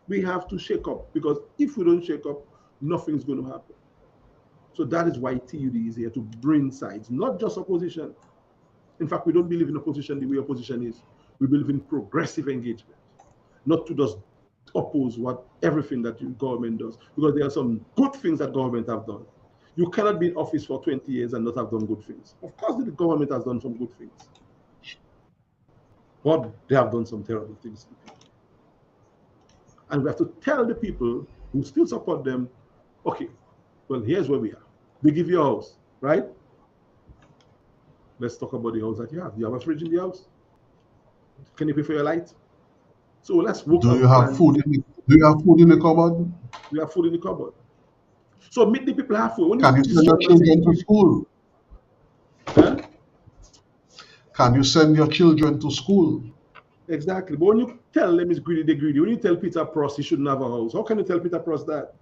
Speaker 2: We have to shake up, because if we don't shake up, nothing's going to happen. So that is why TUD is here to bring sides, not just opposition. In fact, we don't believe in opposition the way opposition is. We believe in progressive engagement, not to just oppose what everything that the government does, because there are some good things that government have done. You cannot be in office for 20 years and not have done good things. Of course, the government has done some good things, but they have done some terrible things. And we have to tell the people who still support them, okay, well, here's where we are. They give you a house, right? Let's talk about the house that you have. Do you have a fridge in the house? Can you pay for your light? So let's work
Speaker 1: Do
Speaker 2: out
Speaker 1: you have
Speaker 2: plans.
Speaker 1: food in the, do you have food in the cupboard?
Speaker 2: We have food in the cupboard. So meet the people halfway. When you
Speaker 1: Can you
Speaker 2: meet the
Speaker 1: send your
Speaker 2: children and say,
Speaker 1: children to school?
Speaker 2: huh?
Speaker 1: Can you send your children to school?
Speaker 2: Exactly. But when you tell them it's greedy, they're greedy. When you tell Peter Prost he shouldn't have a house, how can you tell Peter Prost that?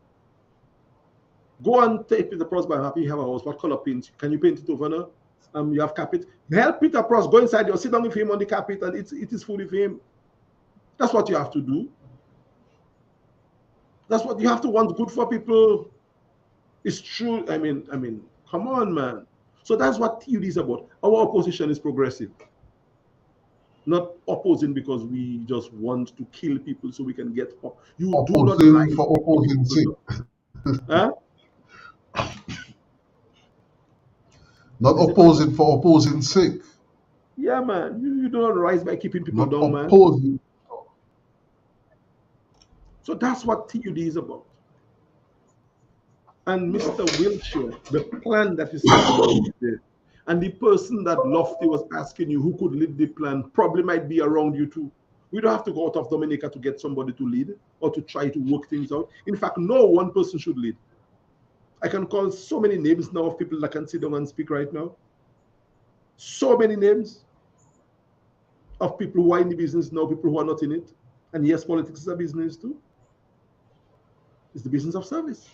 Speaker 2: Go and take Peter Prost by happy you have a house. What color paint? Can you paint it over now? You have carpet. Help Peter Prost go inside your sit down with him on the carpet and eat his food with him. That's what you have to do. That's what you have to want good for people. It's true. I mean, come on, man. So that's what TUD is about. Our opposition is progressive, not opposing because we just want to kill people so we can get up. You do not
Speaker 1: Opposing
Speaker 2: rise
Speaker 1: for
Speaker 2: by killing
Speaker 1: opposing sake,
Speaker 2: people. Huh?
Speaker 1: not
Speaker 2: Is it right?
Speaker 1: opposing for opposing sake,
Speaker 2: Yeah, man. You do not rise by keeping people
Speaker 1: not
Speaker 2: down, man.
Speaker 1: opposing.
Speaker 2: So that's what TUD is about. And Mr. Wilshire, the plan that you set about there, and the person that Lofty was asking you who could lead the plan probably might be around you too. We don't have to go out of Dominica to get somebody to lead or to try to work things out. In fact, no one person should lead. I can call so many names now of people that can sit down and speak right now. So many names of people who are in the business now, people who are not in it. And yes, politics is a business too. It's the business of service.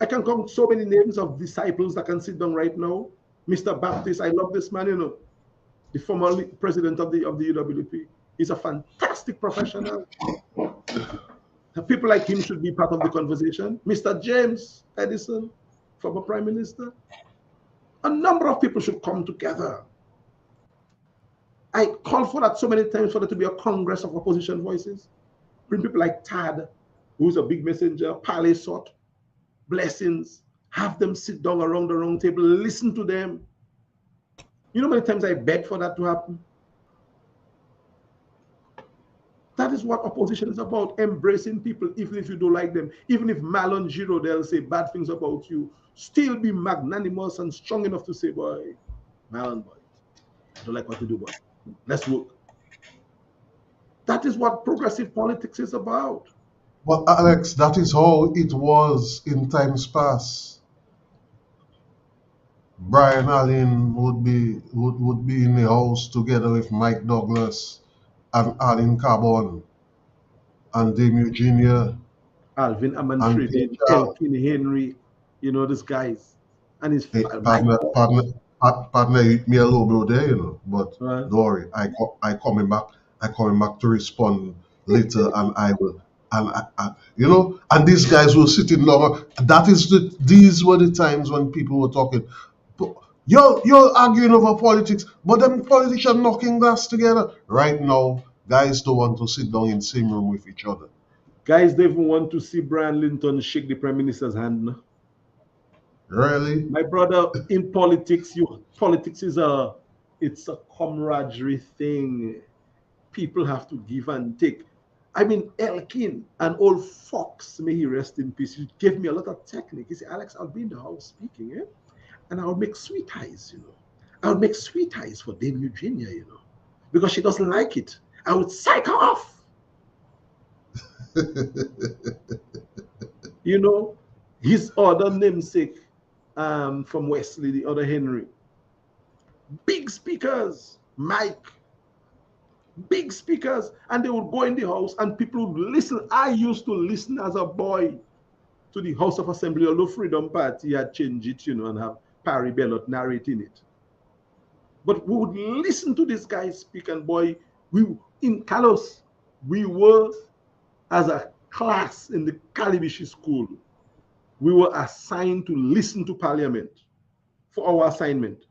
Speaker 2: I can count so many names of disciples that can sit down right now. Mr. Baptist, I love this man, the former president of the UWP. He's a fantastic professional. People like him should be part of the conversation. Mr. James Edison, former prime minister. A number of people should come together. I call for that so many times for there to be a congress of opposition voices. Bring people like Tad, who's a big messenger, Pale Sot, Blessings, have them sit down around the round table, listen to them. You know how many times I beg for that to happen? That is what opposition is about, embracing people even if you don't like them. Even if Malon Giro, they'll say bad things about you, still be magnanimous and strong enough to say, boy, Malon, boy, I don't like what you do, but let's work. That is what progressive politics is about.
Speaker 1: But Alex, that is how it was in times past. Brian Allen would be in the house together with Mike Douglas and Allen Carbon and Dame Eugenia
Speaker 2: Alvin
Speaker 1: and King
Speaker 2: Amantridin,
Speaker 1: Charles.
Speaker 2: Elkin Henry, these guys. And his
Speaker 1: Hey,
Speaker 2: Mike,
Speaker 1: partner hit me a little bit there, But
Speaker 2: right?
Speaker 1: don't worry, I coming back to respond later, and I will, and these guys were sitting longer. These were the times when people were talking. But you're arguing over politics, but them politicians knocking glass together. Right now, guys don't want to sit down in the same room with each other.
Speaker 2: Guys don't even want to see Brian Linton shake the prime minister's hand. No?
Speaker 1: Really?
Speaker 2: My brother, in politics it's a camaraderie thing. People have to give and take. I mean, Elkin, an old fox, may he rest in peace, he gave me a lot of technique. He said, Alex, I'll be in the house speaking, and I'll make sweet eyes, I'll make sweet eyes for Dame Eugenia, because she doesn't like it. I would psych her off. His other namesake from Wesley, the other Henry. Big speakers, Mike, big speakers, and they would go in the house and people would listen. I used to listen as a boy to the House of Assembly, although Freedom Party had changed it, and have Parry Bellot narrating it. But we would listen to this guy speak, and boy, in Carlos, we were, as a class in the Calibishi school, we were assigned to listen to Parliament for our assignment.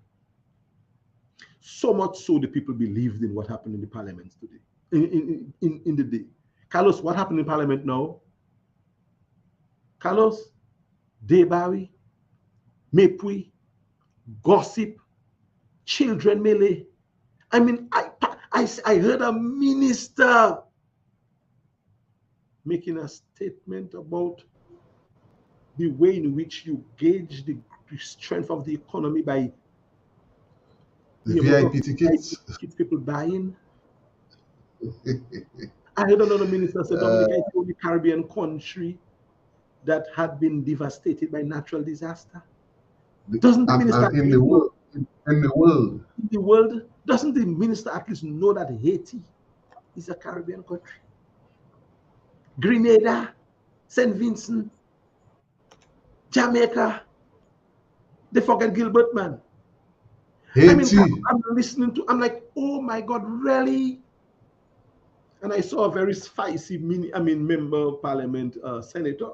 Speaker 2: So much so the people believed in what happened in the Parliament today, in the day. Carlos, what happened in Parliament now? Carlos, Debawi, Mepui, gossip, children melee. I mean, I heard a minister making a statement about the way in which you gauge the strength of the economy by
Speaker 1: The
Speaker 2: the amount of
Speaker 1: VIP
Speaker 2: VIP
Speaker 1: tickets.
Speaker 2: tickets people buying. I heard another minister say Dominica is the only Caribbean country that had been devastated by natural disaster. Doesn't the minister
Speaker 1: And
Speaker 2: at
Speaker 1: in
Speaker 2: least
Speaker 1: the
Speaker 2: know
Speaker 1: world, in the world,
Speaker 2: in the world? Doesn't the minister at least know that Haiti is a Caribbean country? Grenada, St. Vincent, Jamaica, they forget Gilbert, man. I mean,
Speaker 1: Haiti.
Speaker 2: I'm listening to, I'm like, oh my God, really? And I saw a very spicy member of parliament, senator.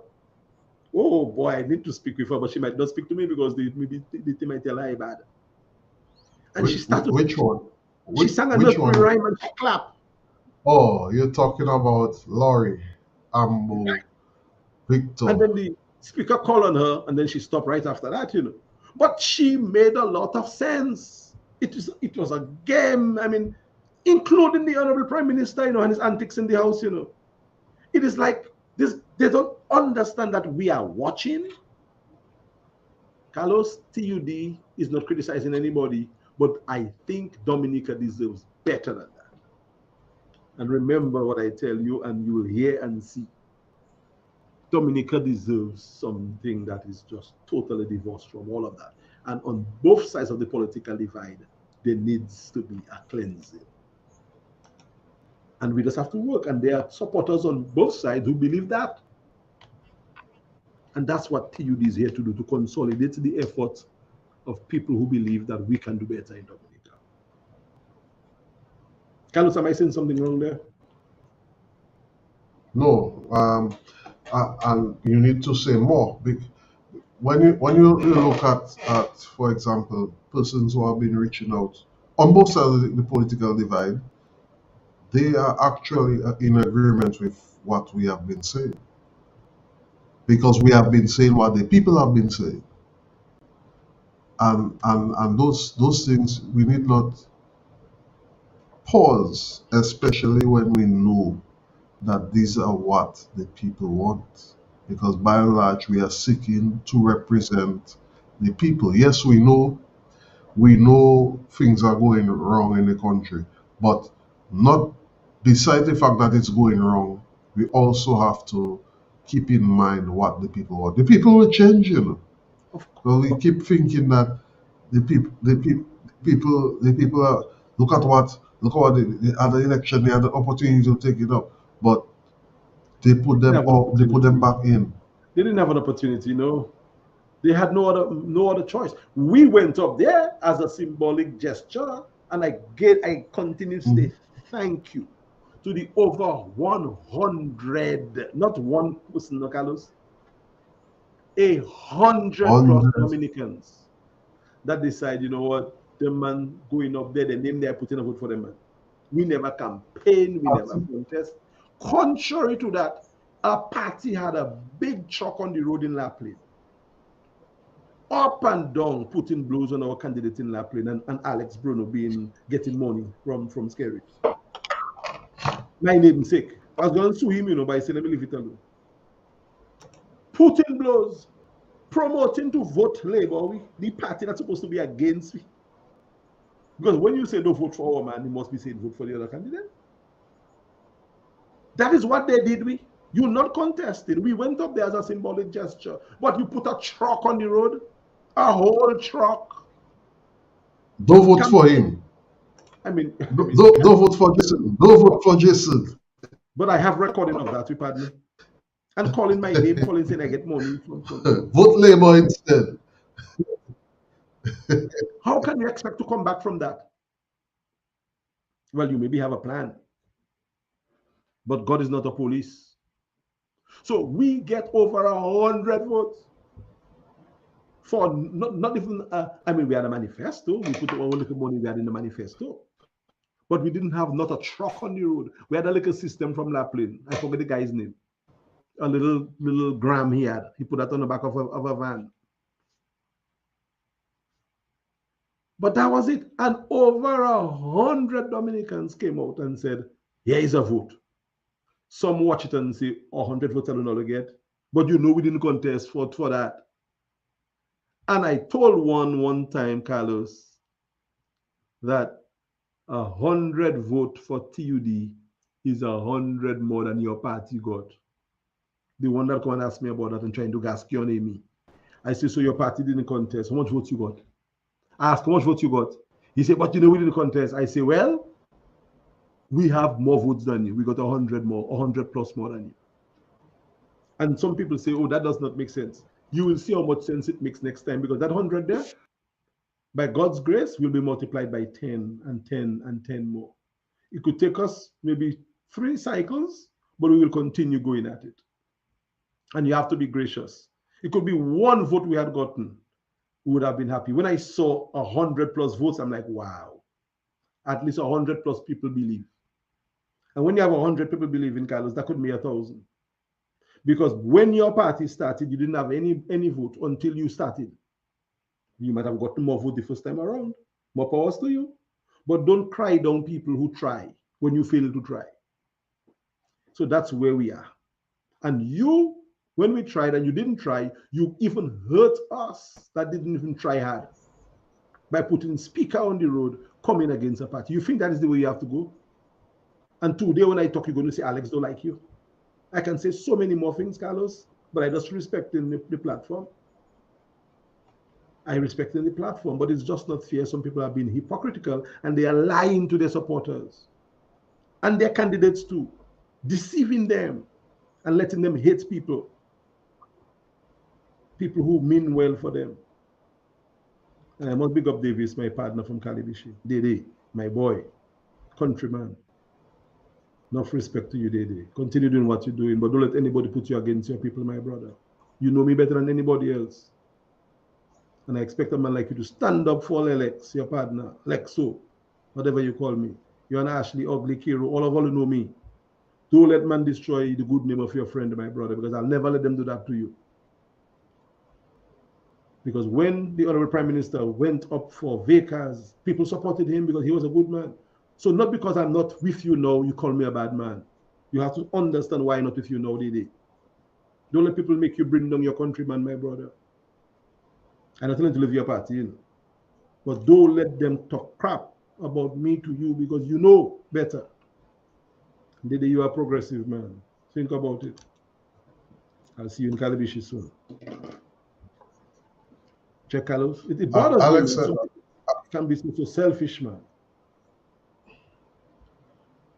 Speaker 2: Oh boy, I need to speak with her, but she might not speak to me because maybe they might tell her bad. And she started,
Speaker 1: Which one?
Speaker 2: she sang a
Speaker 1: Which
Speaker 2: nursery
Speaker 1: one?
Speaker 2: rhyme and she clapped.
Speaker 1: Oh, you're talking about Laurie, Ambo,
Speaker 2: And
Speaker 1: Victor.
Speaker 2: then the speaker called on her, and then she stopped right after that, you know. But she made a lot of sense. It was a game. I mean, including the honorable prime minister, you know, and his antics in the house, you know. It is like this. They don't understand that we are watching. Carlos TUD is not criticizing anybody, but I think Dominica deserves better than that. And remember what I tell you, and you will hear and see. Dominica deserves something that is just totally divorced from all of that. And on both sides of the political divide, there needs to be a cleansing. And we just have to work. And there are supporters on both sides who believe that. And that's what TUD is here to do, to consolidate the efforts of people who believe that we can do better in Dominica. Carlos, am I saying something wrong there?
Speaker 1: No, and you need to say more. When you look at, for example, persons who have been reaching out on both sides of the political divide, they are actually in agreement with what we have been saying, because we have been saying what the people have been saying, and those things we need not pause, especially when we know that these are what the people want. Because by and large, we are seeking to represent the people. Yes, we know things are going wrong in the country, but not beside the fact that it's going wrong, we also have to keep in mind what the people want. The people will change, you know.
Speaker 2: Of
Speaker 1: So we
Speaker 2: course.
Speaker 1: keep thinking that the people are, look at what the other election, they had the opportunity to take it up, but
Speaker 2: They didn't have an
Speaker 1: they put them
Speaker 2: opportunity.
Speaker 1: back in.
Speaker 2: They didn't have an opportunity, you know. They had no other choice. We went up there as a symbolic gesture, and I continue to say
Speaker 1: Mhm.
Speaker 2: thank you to the over 100, not one person, no, Carlos, 100 plus
Speaker 1: Hundreds.
Speaker 2: Dominicans that decide, you know what, the man going up there, the name they are putting a vote for them, man. We never campaign, we never
Speaker 1: Absolutely.
Speaker 2: contest. Contrary to that, our party had a big truck on the road in La Plaine, up and down, putting blows on our candidate in La Plaine, and Alex Bruno getting money from Scary. My namesake. I was going to sue him, you know, by saying, let me leave it alone. Putting blows, promoting to vote Labour, the party that's supposed to be against me. Because when you say don't vote for our man, you must be saying vote for the other candidate. That is what they did. You not contested. We went up there as a symbolic gesture, but you put a truck on the road, a whole truck.
Speaker 1: Don't vote for him.
Speaker 2: I mean,
Speaker 1: Don't vote for Jason. Don't vote for Jason.
Speaker 2: but I have recording of that, you pardon me. And calling my name, calling saying I get money from.
Speaker 1: Vote Labour instead.
Speaker 2: How can you expect to come back from that? Well, you maybe have a plan, but God is not a police. So we get over 100 votes for not even, I mean, we had a manifesto. We put all little money we had in the manifesto. But we didn't have not a truck on the road. We had a little system from Laplin. I forget the guy's name. A little gram he had. He put that on the back of a van. But that was it. And over 100 Dominicans came out and said, here is a vote. Some watch it and say, 100 votes I don't know to get. But you know we didn't contest for that. And I told one time, Carlos, that 100 vote for TUD is 100 more than your party got. The one that come and ask me about that and trying to gascon me. I say, so your party didn't contest. How much votes you got? I ask, how much votes you got? He said, but you know we didn't contest. I say, well, we have more votes than you. We got 100 more, 100 plus more than you. And some people say, oh, that does not make sense. You will see how much sense it makes next time, because that 100 there, by God's grace, will be multiplied by 10 and 10 and 10 more. It could take us maybe 3 cycles, but we will continue going at it. And you have to be gracious. It could be 1 vote we had gotten, we would have been happy. When I saw 100 plus votes, I'm like, wow, at least 100 plus people believe. And when you have 100 people believing, Carlos, that could be 1,000. Because when your party started, you didn't have any vote until you started. You might have gotten more vote the first time around. More powers to you. But don't cry down people who try when you fail to try. So that's where we are. And you, when we tried and you didn't try, you even hurt us that didn't even try hard by putting speaker on the road coming against a party. You think that is the way you have to go? And today when I talk, you're going to say, Alex don't like you. I can say so many more things, Carlos, but I just respecting the platform. I respect the platform, but it's just not fair. Some people are being hypocritical and they are lying to their supporters and their candidates too, deceiving them and letting them hate people who mean well for them. And I must big up Davis, my partner from Calibishi. Dede, my boy, countryman. Enough respect to you, Dede. Continue doing what you're doing, but don't let anybody put you against your people, my brother. You know me better than anybody else. And I expect a man like you to stand up for Lex, your partner, Lexo, whatever you call me. You're an Ashley, ugly Kiro, all of you know me. Don't let man destroy the good name of your friend, my brother, because I'll never let them do that to you. Because when the Honorable Prime Minister went up for vacas, people supported him because he was a good man. So not because I'm not with you now, you call me a bad man. You have to understand why I'm not with you now, Dede. Don't let people make you bring down your countryman, my brother. I'm not telling you to leave your party, you know. But don't let them talk crap about me to you because you know better. Dede, you are progressive, man. Think about it. I'll see you in Calibishi soon. Check Carlos. It bothers me,
Speaker 1: Alex,
Speaker 2: man. Some people can be so selfish, man.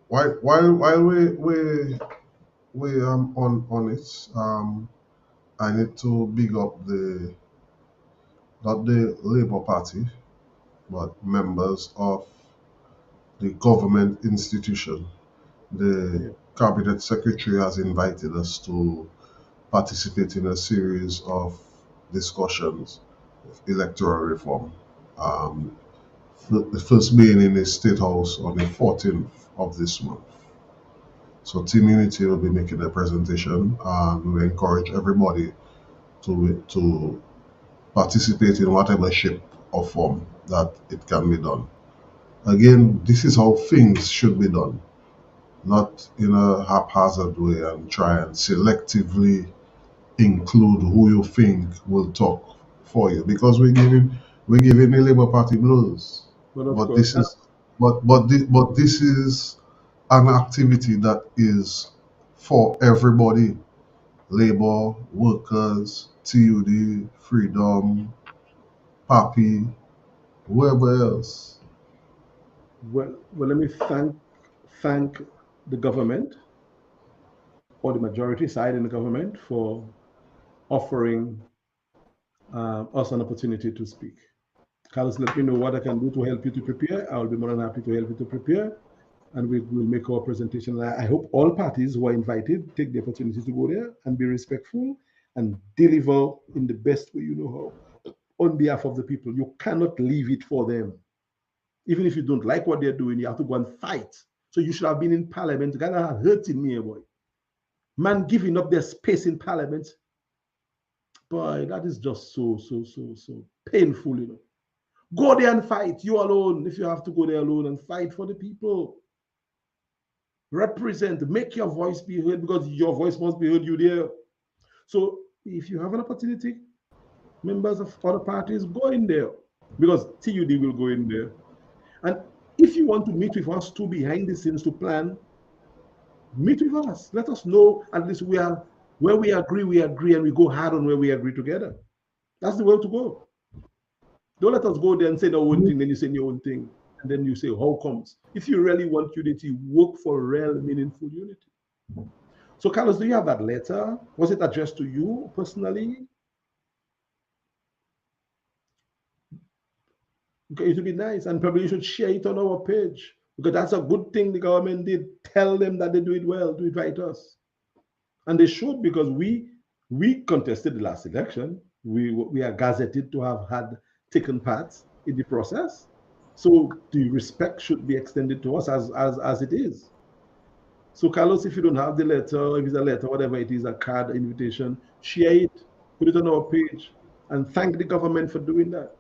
Speaker 1: while we on it, I need to big up the not the Labour Party, but members of the government institution. The
Speaker 2: Yeah.
Speaker 1: cabinet secretary has invited us to participate in a series of discussions of electoral reform. Um, the first being in the State House on the 14th of this month. So Team Unity will be making a presentation, and we encourage everybody to participate in whatever shape or form that it can be done. Again, this is how things should be done, not in a haphazard way and try and selectively include who you think will talk for you, because we're giving the Labour Party blows.
Speaker 2: But of
Speaker 1: But
Speaker 2: course,
Speaker 1: this is but this is an activity that is for everybody: labor, workers, TUD, freedom, Papi, whoever else.
Speaker 2: well, let me thank the government or the majority side in the government for offering us an opportunity to speak. Carlos, let me know what I can do to help you to prepare. I will be more than happy to help you to prepare. and we will make our presentation. I hope all parties who are invited take the opportunity to go there and be respectful and deliver in the best way you know how on behalf of the people. You cannot leave it for them. Even if you don't like what they're doing, you have to go and fight. So you should have been in parliament. Ghana are hurting me, boy. Man giving up their space in parliament. Boy, that is just so painful, you know. Go there and fight, you alone, if you have to go there alone and fight for the people. Represent, make your voice be heard because your voice must be heard, you there. So if you have an opportunity, members of other parties, go in there because TUD will go in there. And if you want to meet with us too behind the scenes to plan, meet with us. Let us know at least we are where we agree, and we go hard on where we agree together. That's the way to go. Don't let us go there and say the one thing, then you say your own thing, and then you say, how comes? If you really want unity, work for real, meaningful unity. So, Carlos, do you have that letter? Was it addressed to you personally? Okay, it would be nice, and probably you should share it on our page because that's a good thing the government did. Tell them that they do it well, do it right us, and they should because we contested the last election. We are gazetted to have had taken part in the process, so the respect should be extended to us as it is. So, Carlos, if you don't have the letter, if it's a letter, whatever it is, a card, invitation, share it, put it on our page, and thank the government for doing that.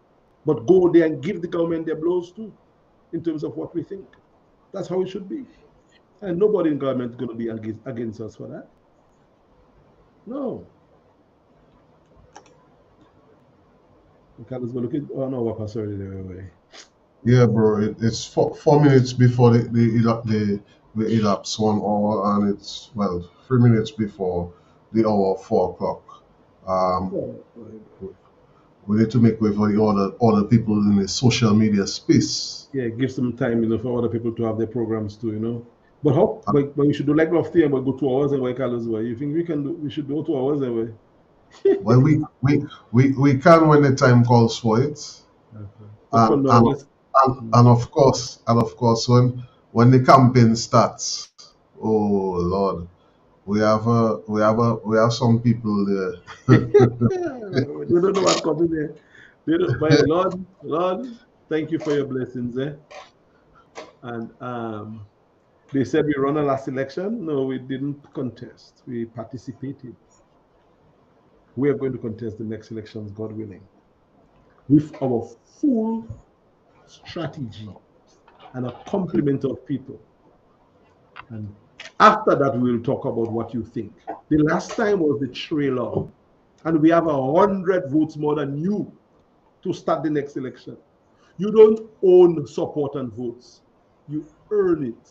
Speaker 2: But go there and give the government their blows too, in terms of what we think. That's how it should be. And nobody in government is going to be against us for that. No. Carlos, go look at, oh no, we're sorry, way.
Speaker 1: Yeah, bro. It's 4 minutes before the elapse 1 hour, and it's, well, 3 minutes before the hour of 4 o'clock. Um,
Speaker 2: Oh,
Speaker 1: we need to make way for the other people in the social media space.
Speaker 2: yeah, give some time, for other people to have their programs too. But how?
Speaker 1: Uh,
Speaker 2: But we should do like love thing, but go 2 hours away, Carlos. Way. You think we can do? We should do 2 hours away.
Speaker 1: Well, we can when the time calls for it,
Speaker 2: Okay. But for
Speaker 1: and
Speaker 2: now,
Speaker 1: and,
Speaker 2: let's.
Speaker 1: and of course when the campaign starts, oh Lord, we have some people there.
Speaker 2: We don't know what's coming there. My Lord, thank you for your blessings, eh? And they said we run a last election. No, we didn't contest. We participated. We are going to contest the next elections, God willing, with our full strategy and a complement of people. And after that, we'll talk about what you think. The last time was the trailer, and we have 100 votes more than you to start the next election. You don't own support and votes, you earn it.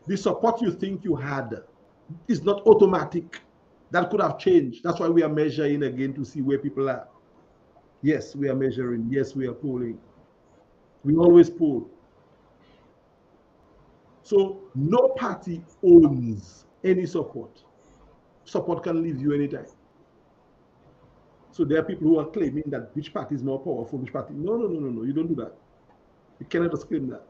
Speaker 2: The support you think you had is not automatic. That could have changed. That's why we are measuring again to see where people are. Yes, we are measuring. Yes, we are polling. We always poll. So no party owns any support. Support can leave you anytime. So there are people who are claiming that which party is more powerful, which party. No, no, no, no, no. You don't do that. You cannot just claim that.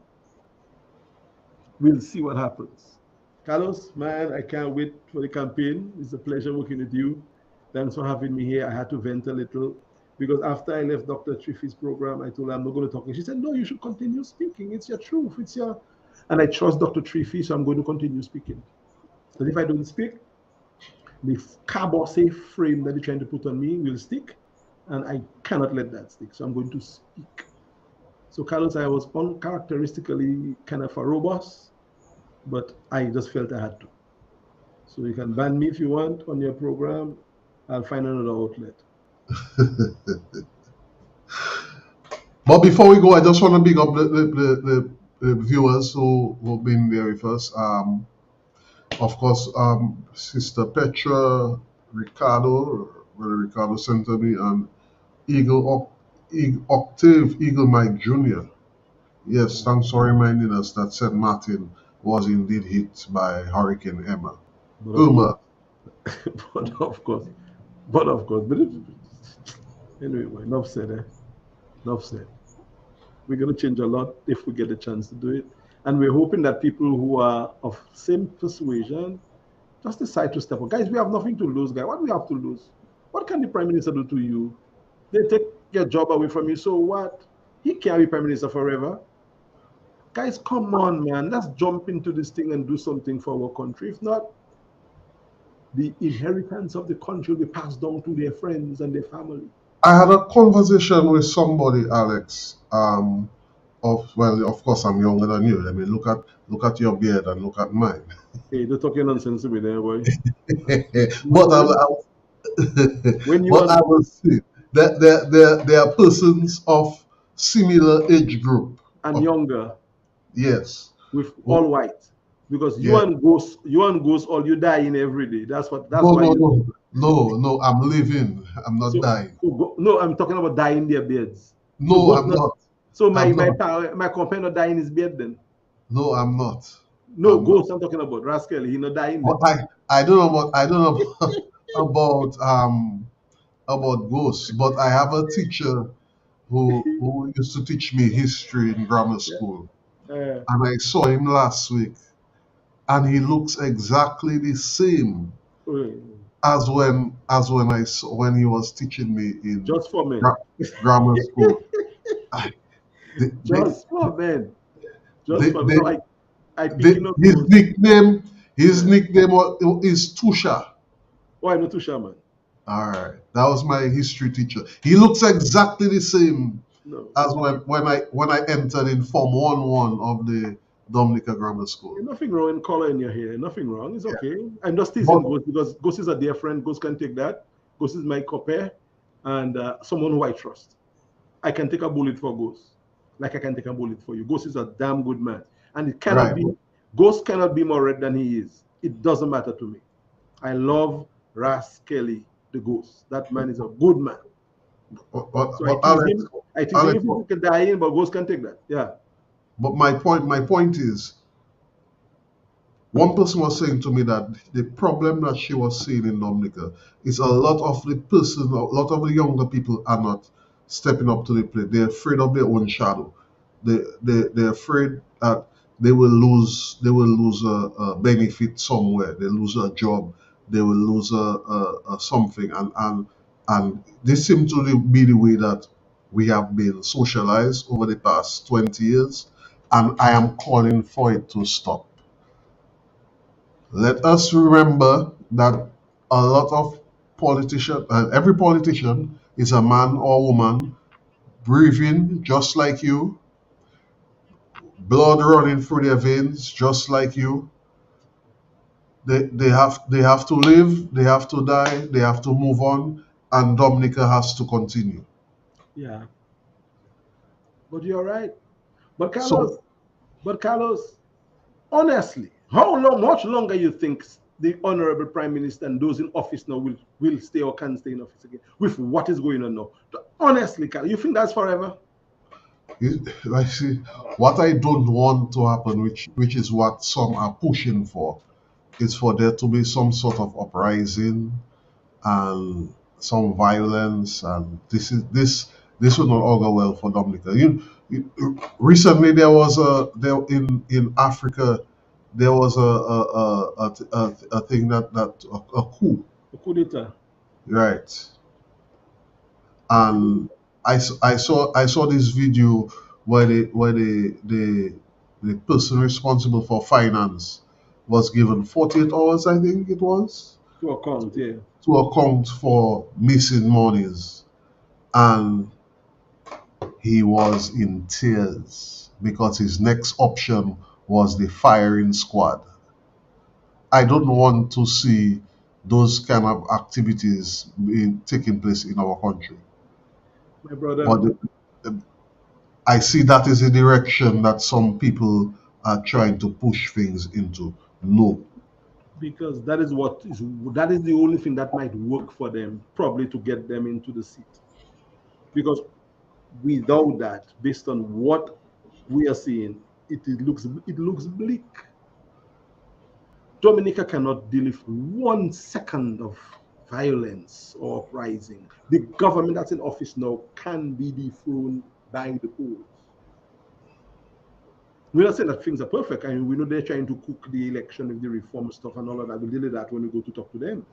Speaker 2: We'll see what happens. Carlos, man, I can't wait for the campaign. It's a pleasure working with you. Thanks for having me here. I had to vent a little because after I left Dr. Triffi's program, I told her I'm not going to talk. And she said, no, you should continue speaking. It's your truth. It's your. And I trust Dr. Triffi, so I'm going to continue speaking. Because if I don't speak, the cabossy frame that they're trying to put on me will stick, and I cannot let that stick. So I'm going to speak. So, Carlos, I was uncharacteristically kind of a robust, but I just felt I had to. So you can ban me if you want on your program. I'll find another outlet.
Speaker 1: But before we go, I just want to big up the viewers who've been there with us. Of course, Sister Petra, Ricardo, Brother Ricardo sent me, and Octave Eagle Mike Jr. Yes, thanks for reminding us that St. Martin was indeed hit by Hurricane Emma.
Speaker 2: But of course,
Speaker 1: Irma.
Speaker 2: but of course, but anyway, enough said, eh? Enough said. We're going to change a lot if we get a chance to do it. And we're hoping that people who are of same persuasion just decide to step up. Guys, we have nothing to lose, guys. What do we have to lose? What can the prime minister do to you? They take your job away from you. So what? He can't be prime minister forever. Guys, come on, man. Let's jump into this thing and do something for our country. If not, the inheritance of the country will be passed down to their friends and their family.
Speaker 1: I had a conversation with somebody, Alex. Of well, of course, I'm younger than you. I mean, look at your beard and look at mine.
Speaker 2: Hey, don't talk your nonsense with there, boy.
Speaker 1: but I,
Speaker 2: When, when you
Speaker 1: but I
Speaker 2: and
Speaker 1: will say that there are persons of similar age group.
Speaker 2: and
Speaker 1: Of,
Speaker 2: younger
Speaker 1: yes.
Speaker 2: with all
Speaker 1: Oh,
Speaker 2: white, because
Speaker 1: yeah.
Speaker 2: you and ghosts, all you die in every day. That's
Speaker 1: No,
Speaker 2: why
Speaker 1: no,
Speaker 2: you.
Speaker 1: no, no, no. I'm living. I'm not
Speaker 2: So,
Speaker 1: dying.
Speaker 2: no, I'm talking about dying in their beds. So
Speaker 1: No,
Speaker 2: ghost
Speaker 1: I'm
Speaker 2: not.
Speaker 1: not.
Speaker 2: So
Speaker 1: I'm
Speaker 2: my
Speaker 1: not.
Speaker 2: my companion not die in his bed then.
Speaker 1: No, I'm not.
Speaker 2: No,
Speaker 1: I'm not.
Speaker 2: ghost I'm talking about. Rascal, he not dying
Speaker 1: But
Speaker 2: there.
Speaker 1: I don't know about about ghosts. But I have a teacher who used to teach me history in grammar
Speaker 2: Yeah.
Speaker 1: school,
Speaker 2: Uh,
Speaker 1: and I saw him last week, and he looks exactly the same as when I saw when he was teaching me in
Speaker 2: just for men.
Speaker 1: gra- grammar school. I, they, they,
Speaker 2: Just for men. Just
Speaker 1: they,
Speaker 2: for men.
Speaker 1: they,
Speaker 2: No, I picking up
Speaker 1: his
Speaker 2: ghosts.
Speaker 1: nickname his
Speaker 2: Yeah.
Speaker 1: nickname is Tusha.
Speaker 2: Why not to shaman?
Speaker 1: All right, that was my history teacher. He looks exactly the same
Speaker 2: No.
Speaker 1: as when I entered in Form 1-1 of the Dominica Grammar School.
Speaker 2: There's nothing wrong in color in your hair. Nothing wrong. It's
Speaker 1: Yeah.
Speaker 2: okay. I'm just teasing
Speaker 1: But
Speaker 2: ghosts because ghosts is a dear friend. Ghosts can take that. Ghosts is my compare and someone who I trust. I can take a bullet for Ghost, like I can take a bullet for you. Ghost is a damn good man, and it cannot
Speaker 1: right,
Speaker 2: be Ghost cannot be more red than he is. It doesn't matter to me. I love Ras Kelly, the Ghost. That man is a good man. So I
Speaker 1: but
Speaker 2: tease him. I tease him
Speaker 1: Alex,
Speaker 2: if he can die in, but Ghost can take that. Yeah,
Speaker 1: but my point is, one person was saying to me that the problem that she was seeing in Dominica is a lot of the younger people are not stepping up to the plate. They're afraid of their own shadow. They're afraid that they will lose a benefit somewhere. They lose a job. They will lose a something. And this seems to be the way that we have been socialized over the past 20 years. And I am calling for it to stop. Let us remember that a lot of politicians, every politician is a man or woman breathing just like you, blood running through their veins just like you. They have to live, they have to die, they have to move on, and Dominica has to continue.
Speaker 2: yeah. But you're right. But
Speaker 1: So
Speaker 2: Carlos, but Carlos, honestly, how long, much longer you think the honorable prime minister and those in office now will stay or can stay in office again with what is going on now? Honestly, Carlos, you think that's forever?
Speaker 1: I see what I don't want to happen, which is what some are pushing for, is for there to be some sort of uprising and some violence, and this will not augur well for Dominica. Recently there in Africa there was a thing a coup,
Speaker 2: A coup d'etat.
Speaker 1: right? And I saw this video where the person responsible for finance was given 48 hours, I think it was,
Speaker 2: To account, yeah.
Speaker 1: to account for missing monies, and he was in tears because his next option was the firing squad. I don't want to see those kind of activities taking place in our country.
Speaker 2: My brother,
Speaker 1: But I see that is the direction that some people are trying to push things into. No.
Speaker 2: because that is the only thing that might work for them, probably to get them into the seat. Because without that, based on what we are seeing, it looks bleak. Dominica cannot deal with 1 second of violence or uprising. The government that's in office now can be dethroned by the polls. We're not saying that things are perfect. I mean, we know they're trying to cook the election with the reform stuff and all of that. We'll deal with that when we go to talk to them.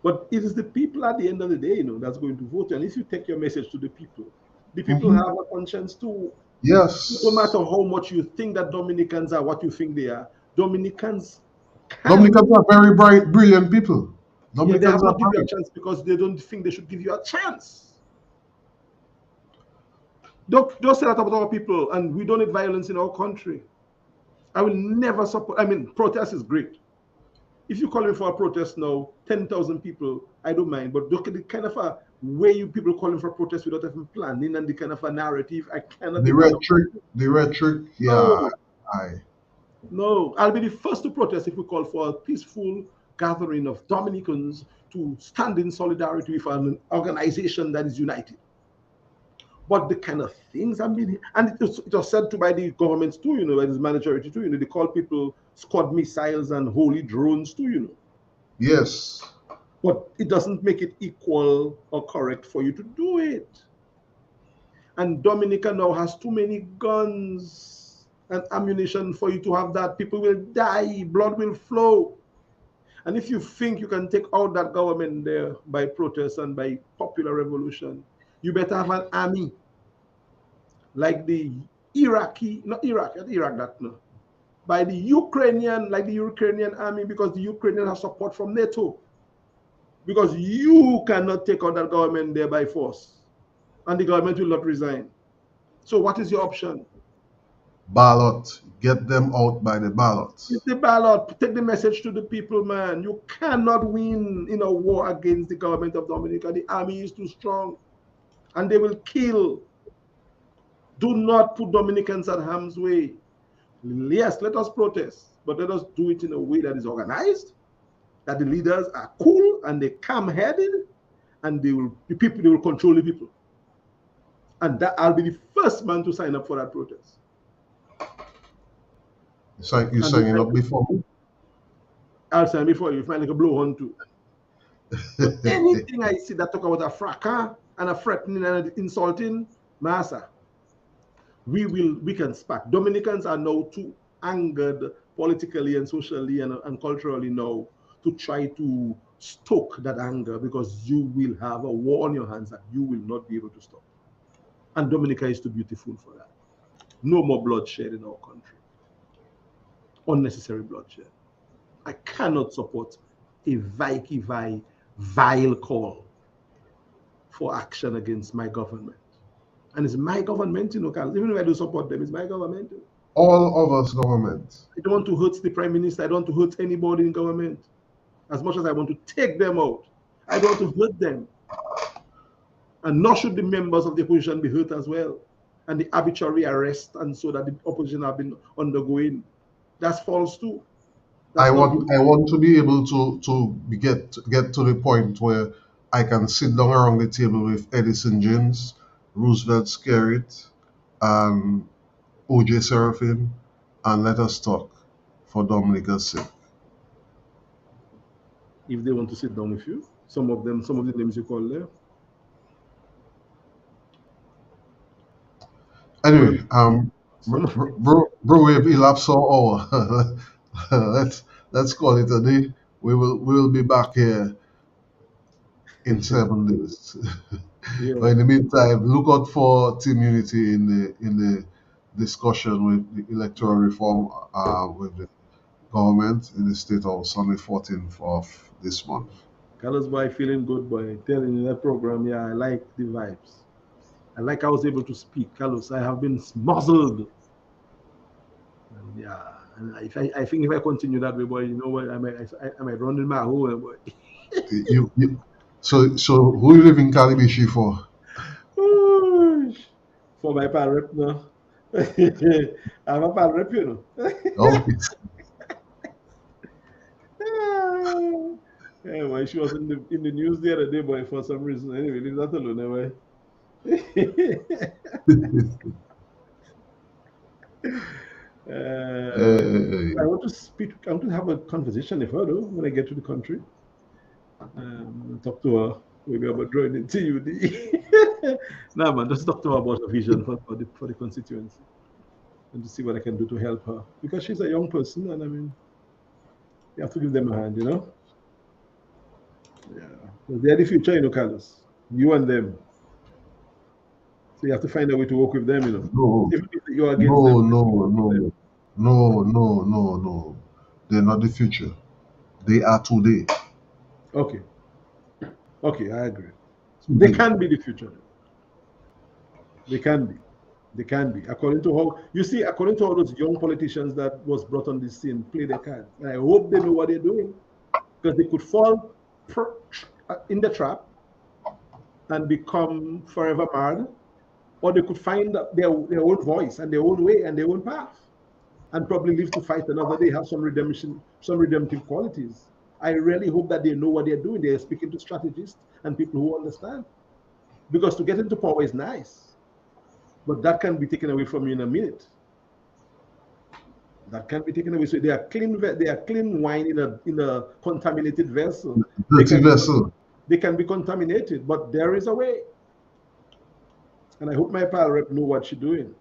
Speaker 2: But it is the people at the end of the day, that's going to vote. And if you take your message to the people
Speaker 1: Hmm.
Speaker 2: have a conscience too. No
Speaker 1: Yes.
Speaker 2: matter how much you think that Dominicans are what you think they are, Dominicans can
Speaker 1: Dominicans are
Speaker 2: win.
Speaker 1: very bright, brilliant people.
Speaker 2: Yeah, they
Speaker 1: Dominicans
Speaker 2: have
Speaker 1: are
Speaker 2: not give you a
Speaker 1: bright.
Speaker 2: chance because they don't think they should give you a chance. Don't say that about our people, and we don't need violence in our country. I will never support. I mean, protest is great. If you call me for a protest now, 10,000 people, I don't mind. But look at the kind of a way you people calling for protest without even planning and the kind of a narrative, I cannot be
Speaker 1: The
Speaker 2: part of
Speaker 1: rhetoric,
Speaker 2: it.
Speaker 1: the rhetoric, yeah,
Speaker 2: No,
Speaker 1: I,
Speaker 2: no. I'll be the first to protest if we call for a peaceful gathering of Dominicans to stand in solidarity with an organization that is united. But the kind of things I mean, and it was said to by the governments too, by this majority too, they call people squad missiles and holy drones too.
Speaker 1: yes.
Speaker 2: But it doesn't make it equal or correct for you to do it. And Dominica now has too many guns and ammunition for you to have that. People will die, blood will flow. And if you think you can take out that government there by protest and by popular revolution, you better have an army like the Iraqi, not Iraq, not Iraq that no, by the Ukrainian, like the Ukrainian army, because the Ukrainians have support from NATO. Because you cannot take out that government there by force, and the government will not resign. So, what is your option?
Speaker 1: Ballot. Get them out by the ballot.
Speaker 2: It's the ballot. Take the message to the people, man. You cannot win in a war against the government of Dominica. The army is too strong, and they will kill. Do not put Dominicans at harm's way. Yes, let us protest, but let us do it in a way that is organized, that the leaders are cool and they calm-headed, and they will control the people. And that I'll be the first man to sign up for that protest.
Speaker 1: You
Speaker 2: And
Speaker 1: signing up before me?
Speaker 2: I'll sign before you if I like a blowhorn too. So anything I see that talk about a fracas and a threatening and insulting, massa, we can spark. Dominicans are now too angered politically and socially and culturally now to try to stoke that anger because you will have a war on your hands that you will not be able to stop. And Dominica is too beautiful for that. No more bloodshed in our country. Unnecessary bloodshed. I cannot support a vile call for action against my government. And it's my government, Carlos. Even if I do support them, it's my government.
Speaker 1: All of us government.
Speaker 2: I don't want to hurt the prime minister. I don't want to hurt anybody in government. As much as I want to take them out, I don't want to hurt them. And nor should the members of the opposition be hurt as well. And the arbitrary arrest and so that the opposition have been undergoing. That's false too. That's not good.
Speaker 1: I want to be able get to the point where I can sit down around the table with Edison James, Roosevelt Skerritt, and OJ Serafin, and let us talk for Dominica's sake.
Speaker 2: If they want to sit down with you, some of the names you call there.
Speaker 1: Anyway,
Speaker 2: Some, some
Speaker 1: bro, we've elapsed our hour. Let's call it a day. We will be back here in 7 days. But
Speaker 2: yeah.
Speaker 1: in the meantime, look out for Team Unity in the discussion with the electoral reform with the government in the State House on the 14th of this month.
Speaker 2: Carlos boy feeling good boy. Telling you that program, yeah, I like the vibes. I like I was able to speak. Carlos, I have been muzzled. And yeah, and I think if I continue that way, boy, you know what, I might run in my hole, boy.
Speaker 1: You, so who you live in Calibishi for?
Speaker 2: For my pal rep now. I'm a pal rep,
Speaker 1: Okay.
Speaker 2: Yeah, boy, she was in the news the other day, boy, for some reason. Anyway, leave that alone, boy. I want to speak. I want to have a conversation with her though when I get to the country. Talk to her maybe about joining TUD. Nah, man, just talk to her about her vision for the constituency. and to see what I can do to help her because she's a young person, and I mean, you have to give them a hand, you know. Yeah, 'cause they're the future, you know, Carlos. You and them. So you have to find a way to work with them, you know.
Speaker 1: No,
Speaker 2: Even if you're against them,
Speaker 1: no,
Speaker 2: you have
Speaker 1: no,
Speaker 2: to work with them.
Speaker 1: no, no. They're not the future. They are today.
Speaker 2: Okay, okay, I agree. They
Speaker 1: Today.
Speaker 2: can be the future. They can be. They can be. According to how you see, according to all those young politicians that was brought on this scene, play their cards. And I hope they know what they're doing because they could fall in the trap and become forever marred, or they could find their own voice and their own way and their own path, and probably live to fight another day, have some redemption, some redemptive qualities. I really hope that they know what they're doing. They're speaking to strategists and people who understand. Because to get into power is nice, but that can be taken away from you in a minute. That can be taken away. So they are clean wine in a contaminated vessel. They
Speaker 1: Dirty
Speaker 2: can be
Speaker 1: vessel.
Speaker 2: they can be contaminated, but there is a way. And I hope my pal rep know what she's doing,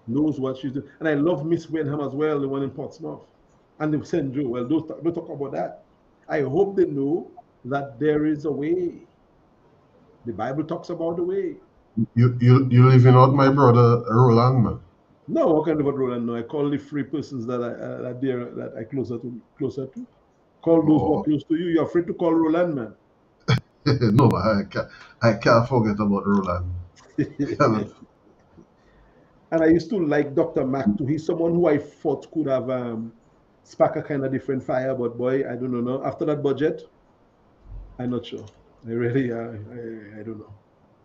Speaker 2: knows what she's doing. And I love Miss Wenham as well, the one in Portsmouth. And the St. Joe. Well, don't talk about that. I hope they know that there is a way. The Bible talks about the way.
Speaker 1: You living out my brother Roland, man.
Speaker 2: No, what kind of a role I know? I call the three persons that I closer to. Call those who are
Speaker 1: Oh,
Speaker 2: close to you. You're afraid to call Roland, man.
Speaker 1: no, I can't forget about Roland.
Speaker 2: And I used to like Dr. Mac too. He's someone who I thought could have spark a kind of different fire, but boy, I don't know. No. After that budget, I'm not sure. I really, I don't know.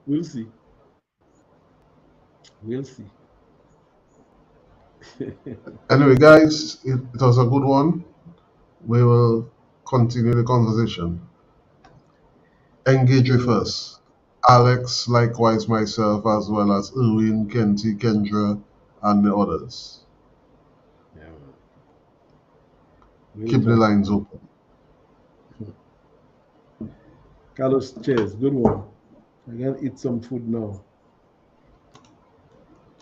Speaker 2: We'll see. We'll see.
Speaker 1: Anyway, guys, it was a good one. We will continue the conversation. Engage with
Speaker 2: Yeah,
Speaker 1: us. Alex, likewise myself, as well as Irwin, Kenty, Kendra, and the others.
Speaker 2: yeah, man. We'll
Speaker 1: Keep the
Speaker 2: talk.
Speaker 1: lines open.
Speaker 2: Carlos, cheers. Good one. I gotta eat some food now.